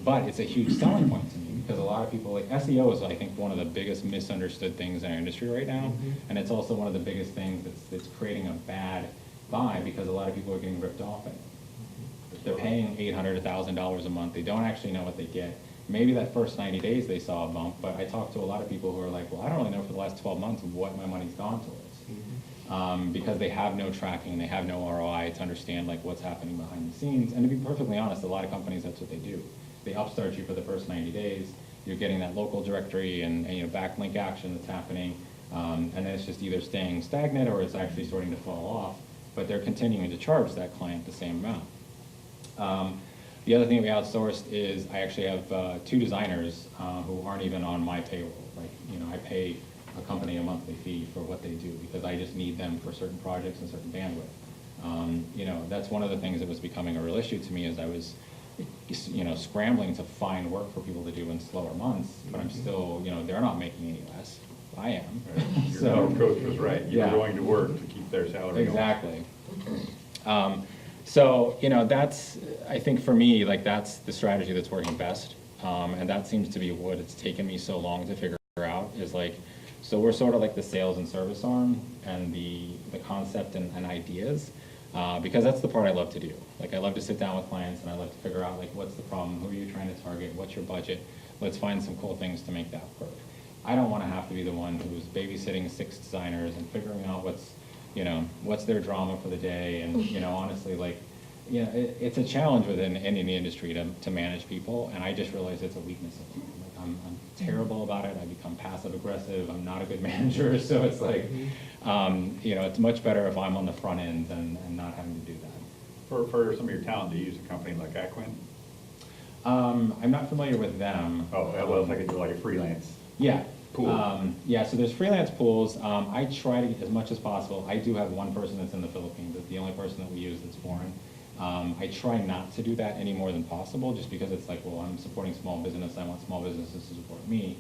But it's a huge selling point to me because a lot of people, like, SEO is, I think, one of the biggest misunderstood things in our industry right now. And it's also one of the biggest things that's creating a bad buy because a lot of people are getting ripped off. They're paying $800 to $1,000 a month. They don't actually know what they get. Maybe that first 90 days they saw a bump, but I talked to a lot of people who are like, well, I don't really know for the last 12 months what my money's gone towards. because they have no tracking, they have no ROI to understand like what's happening behind the scenes. And to be perfectly honest, a lot of companies, that's what they do. They upstart you for the first 90 days. You're getting that local directory and backlink action that's happening. And then it's just either staying stagnant or it's actually starting to fall off, but they're continuing to charge that client the same amount. The other thing we outsourced is I actually have 2 designers who aren't even on my payroll. Like, I pay a company a monthly fee for what they do because I just need them for certain projects and certain bandwidth. That's one of the things that was becoming a real issue to me as I was, scrambling to find work for people to do in slower months, but I'm still, they're not making any less. I am. Your So, coach was right. You were yeah. going to work to keep their salary going. Exactly. So, that's, I think for me, like, that's the strategy that's working best. And that seems to be what it's taken me so long to figure out is like, so we're sort of like the sales and service arm and the concept and ideas, because that's the part I love to do. Like, I love to sit down with clients and I love to figure out, like, what's the problem? Who are you trying to target? What's your budget? Let's find some cool things to make that work. I don't want to have to be the one who's babysitting 6 designers and figuring out what's their drama for the day. And, honestly, like, it's a challenge within any industry to manage people. And I just realized it's a weakness of mine. Like, I'm terrible about it. I become passive aggressive. I'm not a good manager. So it's like, it's much better if I'm on the front end and not having to do that. For some of your talent, do you use a company like Aquin? I'm not familiar with them. Oh, well, it's like a freelance. Yeah. Pool. Yeah, so there's freelance pools. I try to get as much as possible. I do have one person that's in the Philippines. That's the only person that we use that's foreign. I try not to do that any more than possible just because it's like, well, I'm supporting small business. I want small businesses to support me.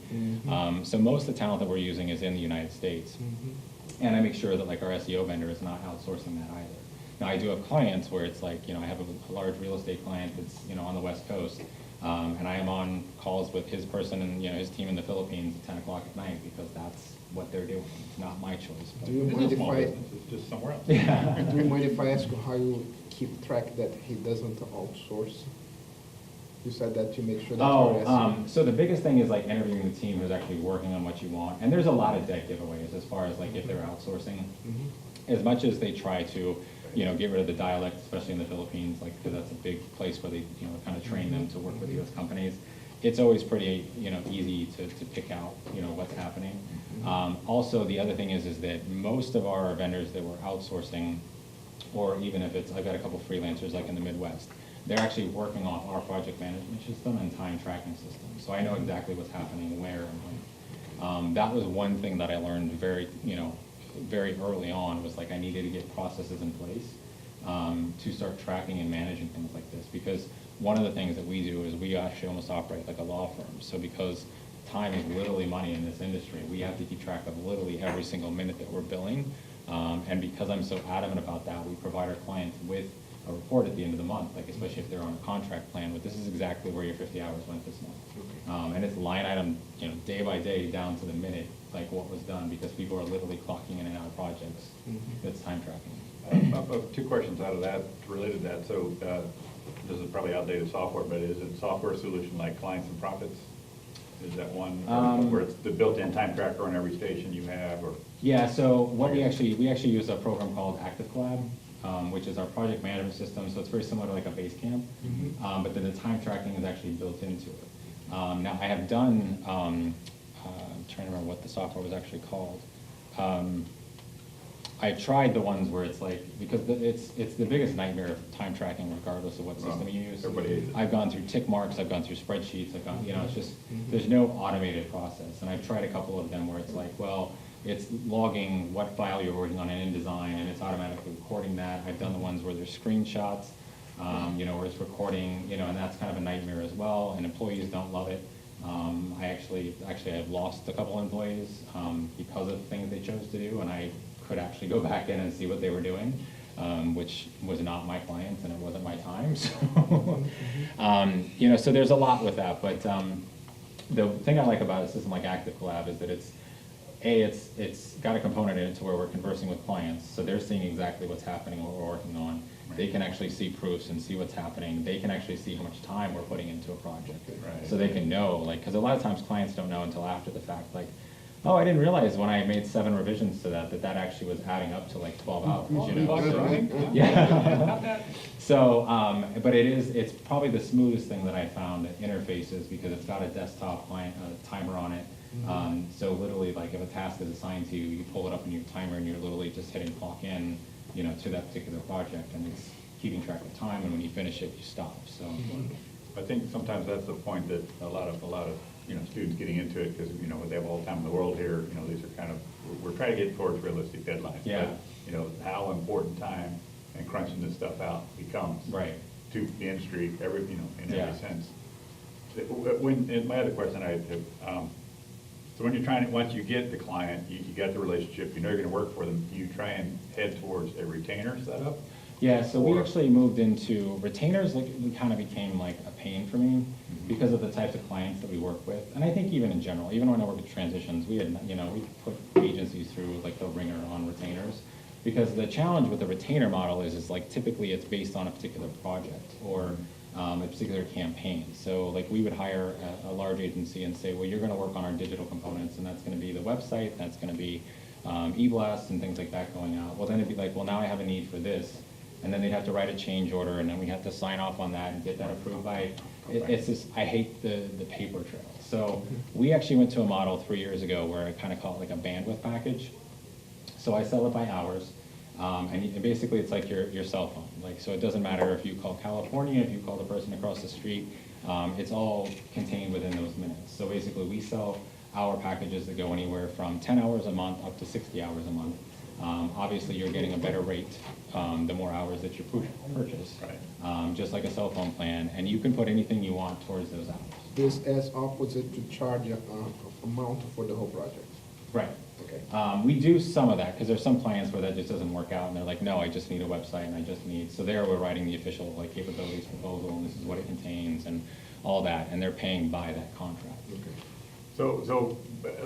So most of the talent that we're using is in the United States. And I make sure that like our SEO vendor is not outsourcing that either. Now, I do have clients where it's like, I have a large real estate client that's, on the West Coast. And I am on calls with his person and, his team in the Philippines at 10 o'clock at night because that's what they're doing. It's not my choice. Do you It's mind a if small I, business, it's just somewhere else. do you mind if I ask you how you keep track that he doesn't outsource? You said that you make sure that you're SEO. So the biggest thing is like interviewing the team who's actually working on what you want. And there's a lot of dead giveaways as far as like if they're outsourcing. As much as they try to, get rid of the dialect, especially in the Philippines, like, because that's a big place where they, kind of train them to work with US companies. It's always pretty, easy to pick out, what's happening. Also, the other thing is that most of our vendors that we're outsourcing, or even if it's, I've got a couple freelancers like in the Midwest, they're actually working off our project management system and time tracking system. So I know exactly what's happening where and when. That was one thing that I learned very early on was like I needed to get processes in place to start tracking and managing things like this. Because one of the things that we do is we actually almost operate like a law firm. So because time is literally money in this industry, we have to keep track of literally every single minute that we're billing. And because I'm so adamant about that, we provide our clients with a report at the end of the month, like especially if they're on a contract plan with this is exactly where your 50 hours went this month. And it's line item, day by day down to the minute, like what was done, because people are literally clocking in and out of projects. That's time tracking. 2 questions out of that, related to that. So this is probably outdated software, but is it a software solution like Clients and Profits? Is that one where it's the built-in time tracker on every station you have, or? Yeah, so what we actually use a program called ActiveCollab, which is our project management system. So it's very similar to like a Basecamp, but then the time tracking is actually built into it. Now I have done, I'm trying to remember what the software was actually called. I've tried the ones where it's like, because it's the biggest nightmare of time tracking regardless of what system you use. Everybody hates it. I've gone through tick marks, I've gone through spreadsheets, I've gone, it's just, there's no automated process. And I've tried a couple of them where it's like, well, it's logging what file you're working on in InDesign and it's automatically recording that. I've done the ones where there's screenshots, where it's recording, and that's kind of a nightmare as well, and employees don't love it. I actually I've lost a couple employees because of things they chose to do, and I could actually go back in and see what they were doing, which was not my clients and it wasn't my time. So, so there's a lot with that. But the thing I like about a system like ActiveCollab is that it's got a component in it to where we're conversing with clients, so they're seeing exactly what's happening, what we're working on. They can actually see proofs and see what's happening. They can actually see how much time we're putting into a project. Right. So they can know, like, because a lot of times clients don't know until after the fact, like, Oh, I didn't realize when I made 7 revisions to that, that actually was adding up to like 12 hours, you know? Yeah. So, but it's probably the smoothest thing that I found that interfaces because it's got a desktop client, timer on it. So literally, like if a task is assigned to you, you pull it up in your timer and you're literally just hitting clock in, you know, to that particular project, and it's keeping track of time, and when you finish it, you stop, so. I think sometimes that's the point that a lot of, you know, students getting into it, because, you know, they have all the time in the world here, you know, these are kind of, we're trying to get towards realistic deadlines. Yeah. But, you know, how important time and crunching this stuff out becomes. Right. To the industry, every, you know, in Yeah. every sense. And my other question I have, so when you're trying, once you get the client, you got the relationship, you know you're gonna work for them, do you try and head towards a retainer setup? Yeah, so we Or- actually moved into retainers, like, we kind of became like a pain for me because of the types of clients that we work with. And I think even in general, even when I work with transitions, we had, you know, we put agencies through like the ringer on retainers. Because the challenge with the retainer model is like typically it's based on a particular project or a particular campaign. So like we would hire a large agency and say, well, you're gonna work on our digital components, and that's gonna be the website, that's gonna be e-blasts and things like that going out. Well, then it'd be like, well, now I have a need for this. And then they'd have to write a change order, and then we have to sign off on that and get that approved by, it's just, I hate the paper trail. So we actually went to a model 3 years ago where I kind of call it like a bandwidth package. So I sell it by hours, and basically it's like your cell phone. Like, so it doesn't matter if you call California, if you call the person across the street, it's all contained within those minutes. So basically we sell hour packages that go anywhere from 10 hours a month up to 60 hours a month. Obviously, you're getting a better rate the more hours that you purchase, Right. just like a cell phone plan, and you can put anything you want towards those hours. This as opposite to charge a amount for the whole project. Right. Okay. We do some of that, because there's some clients where that just doesn't work out, and they're like, no, I just need a website, and I just need, so there we're writing the official like capabilities proposal, and this is what it contains, and all that, and they're paying by that contract. Okay. So,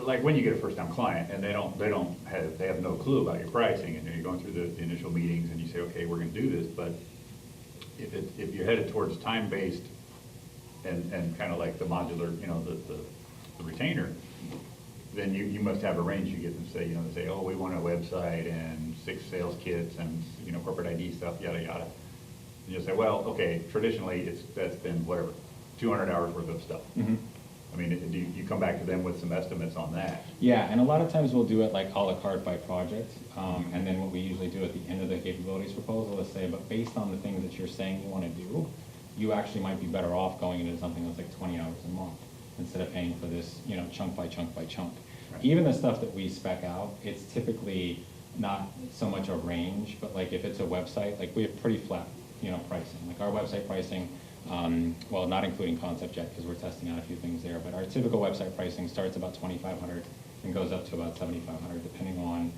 like when you get a first-time client and they have no clue about your pricing, and you're going through the initial meetings and you say, okay, we're gonna do this, but if you're headed towards time-based and kind of like the modular, you know, the retainer, then you must have a range you get them say, you know, they say, oh, we want a website and 6 sales kits and, you know, corporate ID stuff, yada, yada. And you'll say, well, okay, traditionally, that's been whatever, 200 hours worth of stuff. Mhm. I mean, do you come back to them with some estimates on that? Yeah, and a lot of times we'll do it like à la carte by project, and then what we usually do at the end of the capabilities proposal is say, but based on the things that you're saying you want to do, you actually might be better off going into something that's like 20 hours a month instead of paying for this, you know, chunk by chunk by chunk. Right. Even the stuff that we spec out, it's typically not so much a range, but like if it's a website, like we have pretty flat, you know, pricing. Like our website pricing, well, not including concept yet because we're testing out a few things there, but our typical website pricing starts about $2,500 and goes up to about $7,500 depending on,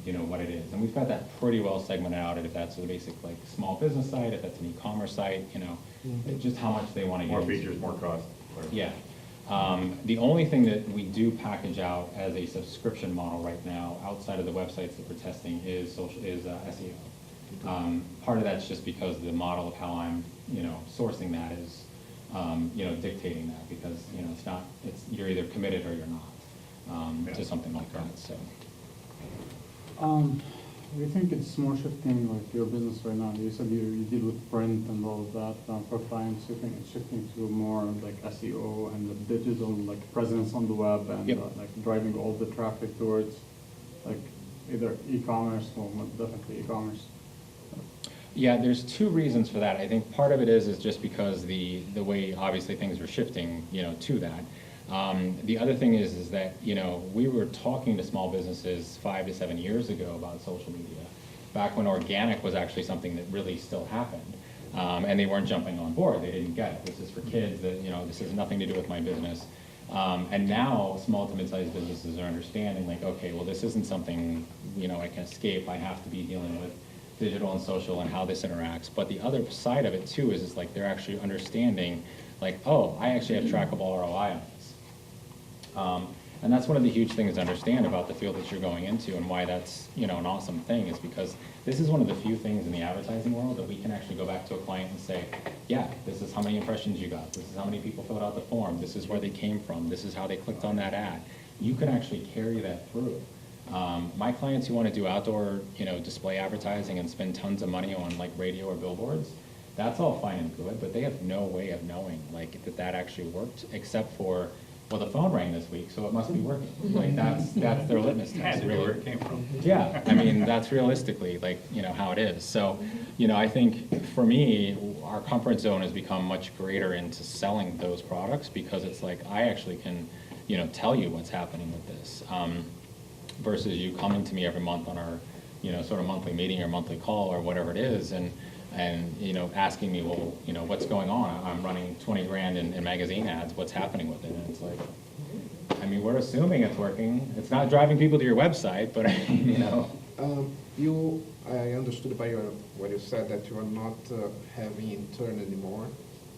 you know, what it is. And we've got that pretty well segmented out if that's a basic like small business site, if that's an e-commerce site, you know, just how much they want to use. More features, more cost? whatever. Yeah. The only thing that we do package out as a subscription model right now, outside of the websites that we're testing, is SEO. Part of that's just because the model of how I'm, you know, sourcing that is, you know, dictating that because, you know, you're either committed or you're not, Yeah. to something like that, so. Do you think it's more shifting like your business right now? You said you deal with print and all of that for clients. You think it's shifting to more like SEO and the digital like presence on the web and Yep. like driving all the traffic towards like either e-commerce or definitely e-commerce? Yeah, there's two reasons for that. I think part of it is just because the way obviously things are shifting, you know, to that. The other thing is that, you know, we were talking to small businesses 5 to 7 years ago about social media, back when organic was actually something that really still happened. And they weren't jumping on board. They didn't get it. This is for kids, that, you know, this has nothing to do with my business. And now small to mid-sized businesses are understanding like, okay, well, this isn't something, you know, I can escape. I have to be dealing with digital and social and how this interacts. But the other side of it too is like they're actually understanding like, oh, I actually have trackable ROI on this. And that's one of the huge things to understand about the field that you're going into and why that's, you know, an awesome thing is because this is one of the few things in the advertising world that we can actually go back to a client and say, yeah, this is how many impressions you got. This is how many people filled out the form. This is where they came from. This is how they clicked on that ad. you can actually carry that through. My clients who want to do outdoor, display advertising and spend tons of money on like radio or billboards, that's all fine and good, but they have no way of knowing like that actually worked, except for, well, the phone rang this week, so it must be working. Like that's their litmus Had test, to be really. where it came from. Yeah, I mean, that's realistically, like, how it is. So, I think for me, our comfort zone has become much greater into selling those products because it's like, I actually can, tell you what's happening with this. Versus you coming to me every month on our, sort of monthly meeting or monthly call or whatever it is, and asking me, well, what's going on? I'm running 20 grand in magazine ads, what's happening with it? And it's like, I mean, we're assuming it's working. It's not driving people to your website, but, I understood by what you said that you are not having intern anymore,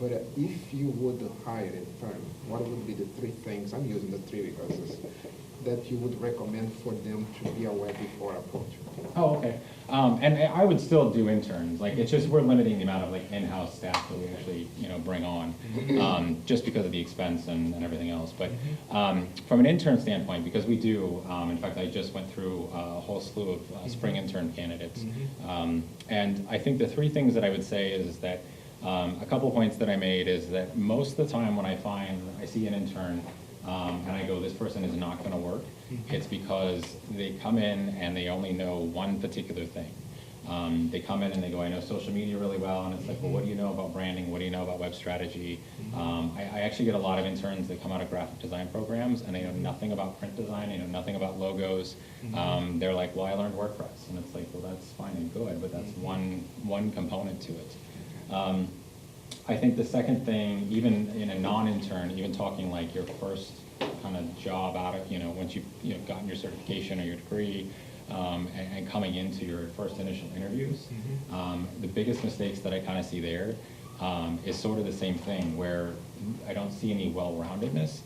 but if you would hire intern, what would be the three things, I'm using the three because it's, that you would recommend for them to be aware before approaching? Oh, okay. And I would still do interns. Like, it's just, we're limiting the amount of like in-house staff that we actually, bring on, just because of the expense and everything else. But from an intern standpoint, because we do, in fact, I just went through a whole slew of spring intern candidates. And I think the three things that I would say is that, a couple points that I made is that most of the time when I see an intern, and I go, this person is not going to work, it's because they come in and they only know one particular thing. They come in and they go, I know social media really well, and it's like, well, what do you know about branding? What do you know about web strategy? I actually get a lot of interns that come out of graphic design programs, and they know nothing about print design, they know nothing about logos. They're like, well, I learned WordPress, and it's like, well, that's fine and good, but that's one component to it. I think the second thing, even in a non-intern, even talking like your first kind of job out of, once you've gotten your certification or your degree, and coming into your first initial interviews, the biggest mistakes that I kind of see there is sort of the same thing, where I don't see any well-roundedness,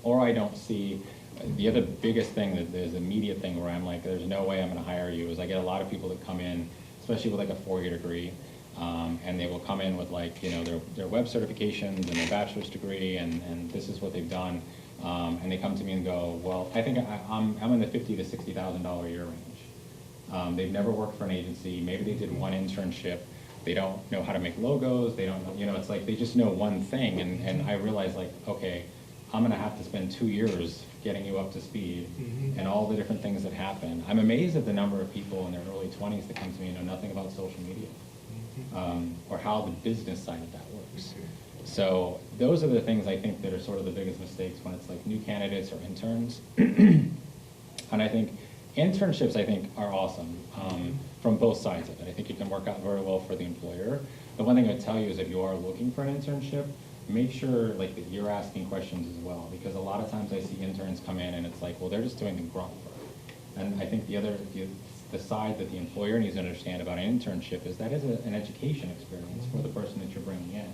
or I don't see, the other biggest thing that there's immediate thing where I'm like, there's no way I'm going to hire you, is I get a lot of people that come in, especially with like a 4-year degree, and they will come in with like, their web certifications and their bachelor's degree, and this is what they've done. And they come to me and go, well, I think I'm in the $50,000 to $60,000 a year range. They've never worked for an agency. Maybe they did one internship. They don't know how to make logos. They don't know, it's like they just know one thing. And I realize like, okay, I'm going to have to spend 2 years getting you up to speed and all the different things that happen. I'm amazed at the number of people in their early 20s that come to me and know nothing about social media. Or how the business side of that works. So those are the things I think that are sort of the biggest mistakes when it's like new candidates or interns. And I think internships, I think, are awesome from both sides of it. I think it can work out very well for the employer. The one thing I would tell you is if you are looking for an internship, make sure like that you're asking questions as well, because a lot of times I see interns come in and it's like, well, they're just doing the grunt work. And I think the side that the employer needs to understand about an internship is that is an education experience for the person that you're bringing in.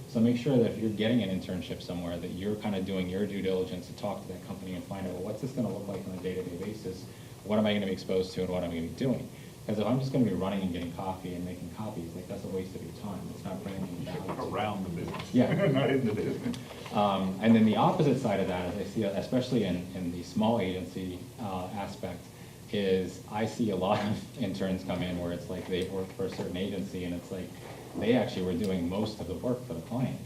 So make sure that if you're getting an internship somewhere, that you're kind of doing your due diligence to talk to that company and find out, well, what's this going to look like on a day-to-day basis? What am I going to be exposed to and what am I going to be doing? Because if I'm just going to be running and getting coffee and making copies, like that's a waste of your time. It's not bringing any value. Around the business. Yeah. Not in the business. And then the opposite side of that, is I see, especially in the small agency aspect, is I see a lot of interns come in where it's like they work for a certain agency and it's like they actually were doing most of the work for the client.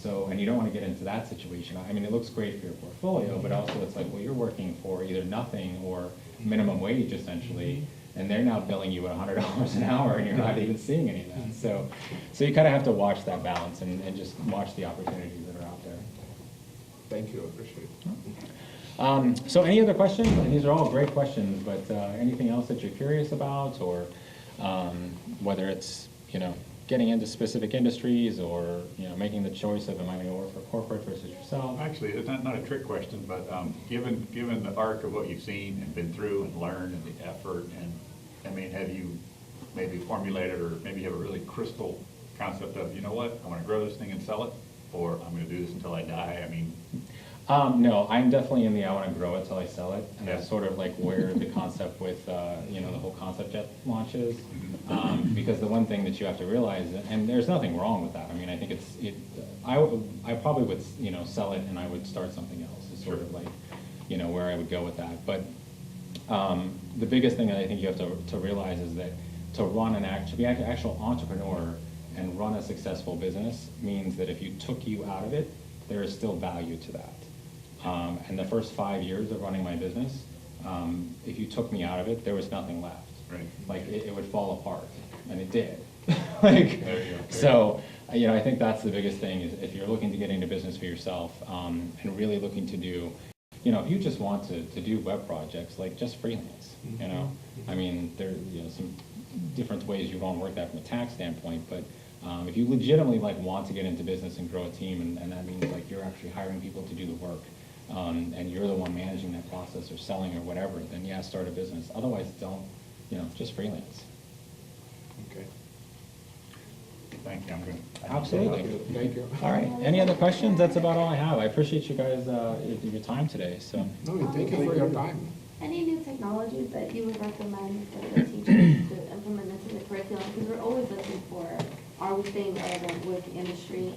So, and you don't want to get into that situation. I mean, it looks great for your portfolio, but also it's like, well, you're working for either nothing or minimum wage essentially, and they're now billing you at $100 an hour and you're not even seeing any of that. So you kind of have to watch that balance and just watch the opportunities that are out there. Thank you, I appreciate it. So any other questions? And these are all great questions, but anything else that you're curious about, or whether it's, getting into specific industries or, making the choice of am I going to work for corporate versus yourself? Actually, it's not a trick question, but given the arc of what you've seen and been through and learned and the effort, and I mean, have you maybe formulated or maybe you have a really crystal concept of, you know what, I want to grow this thing and sell it, or I'm going to do this until I die? I mean, No, I'm definitely in the I want to grow it till I sell it, and that's Yeah. sort of like where the concept with the whole concept jet launch is. Because the one thing that you have to realize, and there's nothing wrong with that. I mean, I think I probably would sell it and I would start something else. sort of like, where I would go with that. But the biggest thing that I think you have to realize is that to be an actual entrepreneur and run a successful business means that if you took you out of it, there is still value to that. And the first 5 years of running my business, if you took me out of it, there was nothing left. Right. Like it would fall apart, and it did. Like, There you go. so, I think that's the biggest thing is if you're looking to get into business for yourself, and really looking to do, if you just want to do web projects, like just freelance, I mean, there, some different ways you want to work that from a tax standpoint, but if you legitimately want to get into business and grow a team, and that means like you're actually hiring people to do the work, and you're the one managing that process or selling or whatever, then yeah, start a business. Otherwise, don't, just freelance. Okay. Thank you, I'm good. Absolutely. Thank you. All right, any other questions? That's about all I have. I appreciate you guys, your time today, so. No, thank you for your time. Any new technologies that you would recommend for the teachers to implement into the curriculum? Because we're always looking for, are we staying relevant with the industry?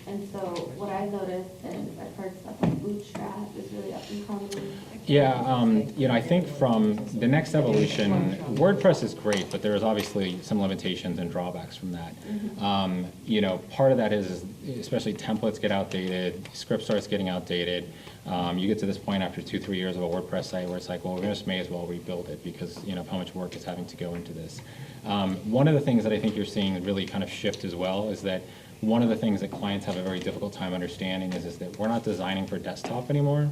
And so what I've noticed, and I've heard stuff like Bootstrap is really up and coming. Yeah, I think from the next evolution, WordPress is great, but there's obviously some limitations and drawbacks from that. Part of that is especially templates get outdated, script starts getting outdated. You get to this point after 2-3 years of a WordPress site where it's like, well, we just may as well rebuild it because, of how much work is having to go into this. One of the things that I think you're seeing really kind of shift as well is that one of the things that clients have a very difficult time understanding is that we're not designing for desktop anymore.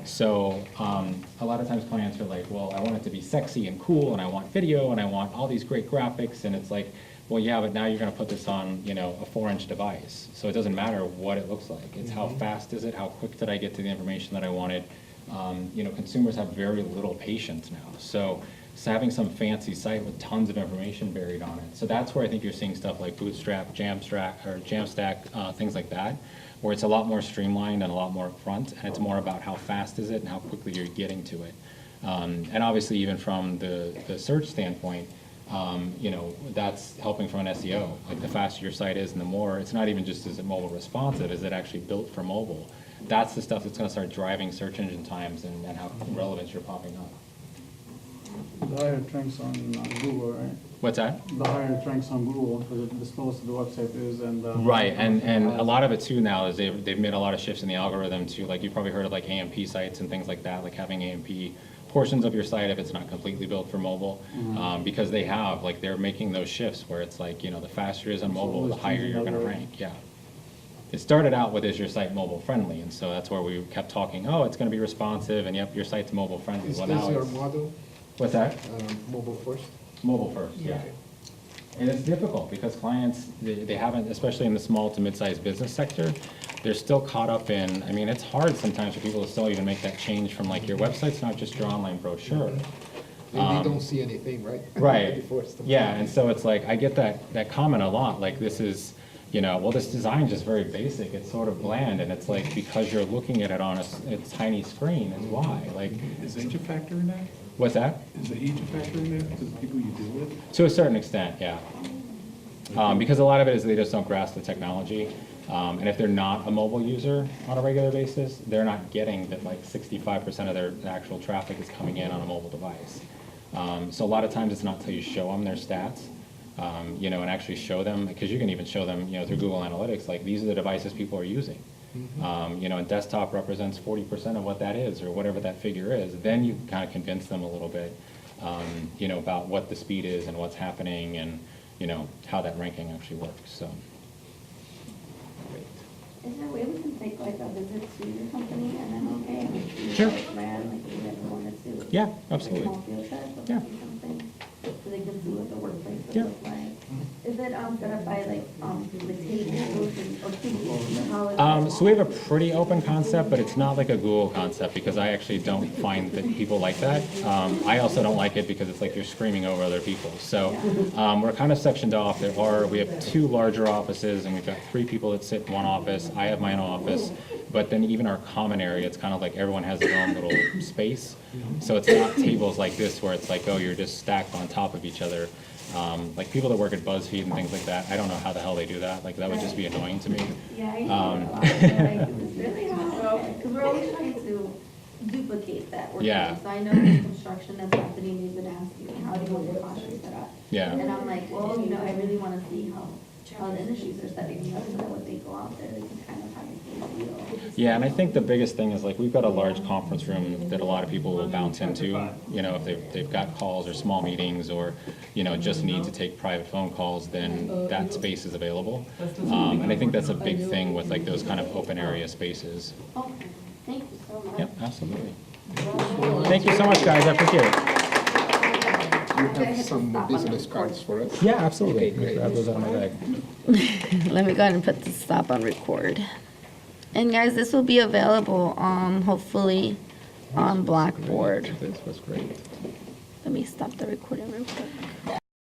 So a lot of times clients are like, well, I want it to be sexy and cool, and I want video, and I want all these great graphics, and it's like, well, yeah, but now you're going to put this on, a 4-inch device. So it doesn't matter what it looks like. It's how fast is it? How quick did I get to the information that I wanted? Consumers have very little patience now. So having some fancy site with tons of information buried on it. So that's where I think you're seeing stuff like Bootstrap, Jamstack, things like that, where it's a lot more streamlined and a lot more upfront, and it's more about how fast is it and how quickly you're getting to it. And obviously, even from the search standpoint, that's helping from an SEO. Like the faster your site is and the more, it's not even just is it mobile responsive, is it actually built for mobile? That's the stuff that's going to start driving search engine times and how relevant you're popping up. The higher ranks on Google, right? What's that? The higher ranks on Google, because it discloses the website is and. Right, and a lot of it too now is they've made a lot of shifts in the algorithm to, like, you've probably heard of like AMP sites and things like that, like having AMP portions of your site if it's not completely built for mobile, because they're making those shifts where it's like, the faster it is on mobile, the higher you're going to rank, yeah. It started out with, is your site mobile friendly? And so that's where we kept talking, oh, it's going to be responsive, and yep, your site's mobile friendly. Is Well, this now your it's, model, what's that? mobile first? Mobile first, yeah. And it's difficult because clients, they haven't, especially in the small to mid-sized business sector, they're still caught up in, I mean, it's hard sometimes for people to still even make that change from like, your website's not just your online brochure. And they don't see anything, right? Right, Before it's yeah, and so it's like, I get that comment a lot, like this is, well, this design is just very basic, it's sort of bland, and it's like, because you're looking at it on a tiny screen is why, like. Is age a factor in that? What's that? Is the age a factor in that to the people you deal with? To a certain extent, yeah. Because a lot of it is they just don't grasp the technology. And if they're not a mobile user on a regular basis, they're not getting that like 65% of their actual traffic is coming in on a mobile device. So a lot of times it's not until you show them their stats, and actually show them, because you can even show them, through Google Analytics, like these are the devices people are using. And desktop represents 40% of what that is, or whatever that figure is. Then you can kind of convince them a little bit, about what the speed is and what's happening, and how that ranking actually works. So. Is there a way we can take like a visit to your company and then, okay, Sure. plan, like we ever wanted to? Yeah, Like a absolutely. small field trip or Yeah. something, so they can see what the workplace would Yeah. look like. Is it, set up by like, the tables or tables, or how is it? So we have a pretty open concept, but it's not like a Google concept, because I actually don't find that people like that. I also don't like it because it's like you're screaming over other people. So we're kind of sectioned off. We have 2 larger offices, and we've got 3 people that sit in one office. I have my own office, but then even our common area, it's kind of like everyone has their own little space. So it's not tables like this where it's like, oh, you're just stacked on top of each other. Like people that work at BuzzFeed and things like that, I don't know how the hell they do that. Like that would just be annoying to me. Yeah, I hear a lot. They're like, it's really hard, because we're always trying to duplicate that work. Yeah. So I know the construction that's happening, they've been asking, how do you want your contract set up? Yeah. And I'm like, well, you know, I really want to see how the industries are setting up, so that when they go out there, they can kind of have a good deal. Yeah, and I think the biggest thing is like, we've got a large conference room that a lot of people will bounce into, you know, if they've got calls or small meetings or, you know, just need to take private phone calls, then that space is available. And I think that's a big thing with like those kind of open area spaces. Okay, thank you so much. Yep, absolutely. Thank you so much, guys, I appreciate it. You have some business cards for us? Yeah, absolutely. Okay, great. Grab those out of my bag. Let me go ahead and put the stop on record. And guys, this will be available, hopefully on Blackboard. This was great. Let me stop the recording real quick.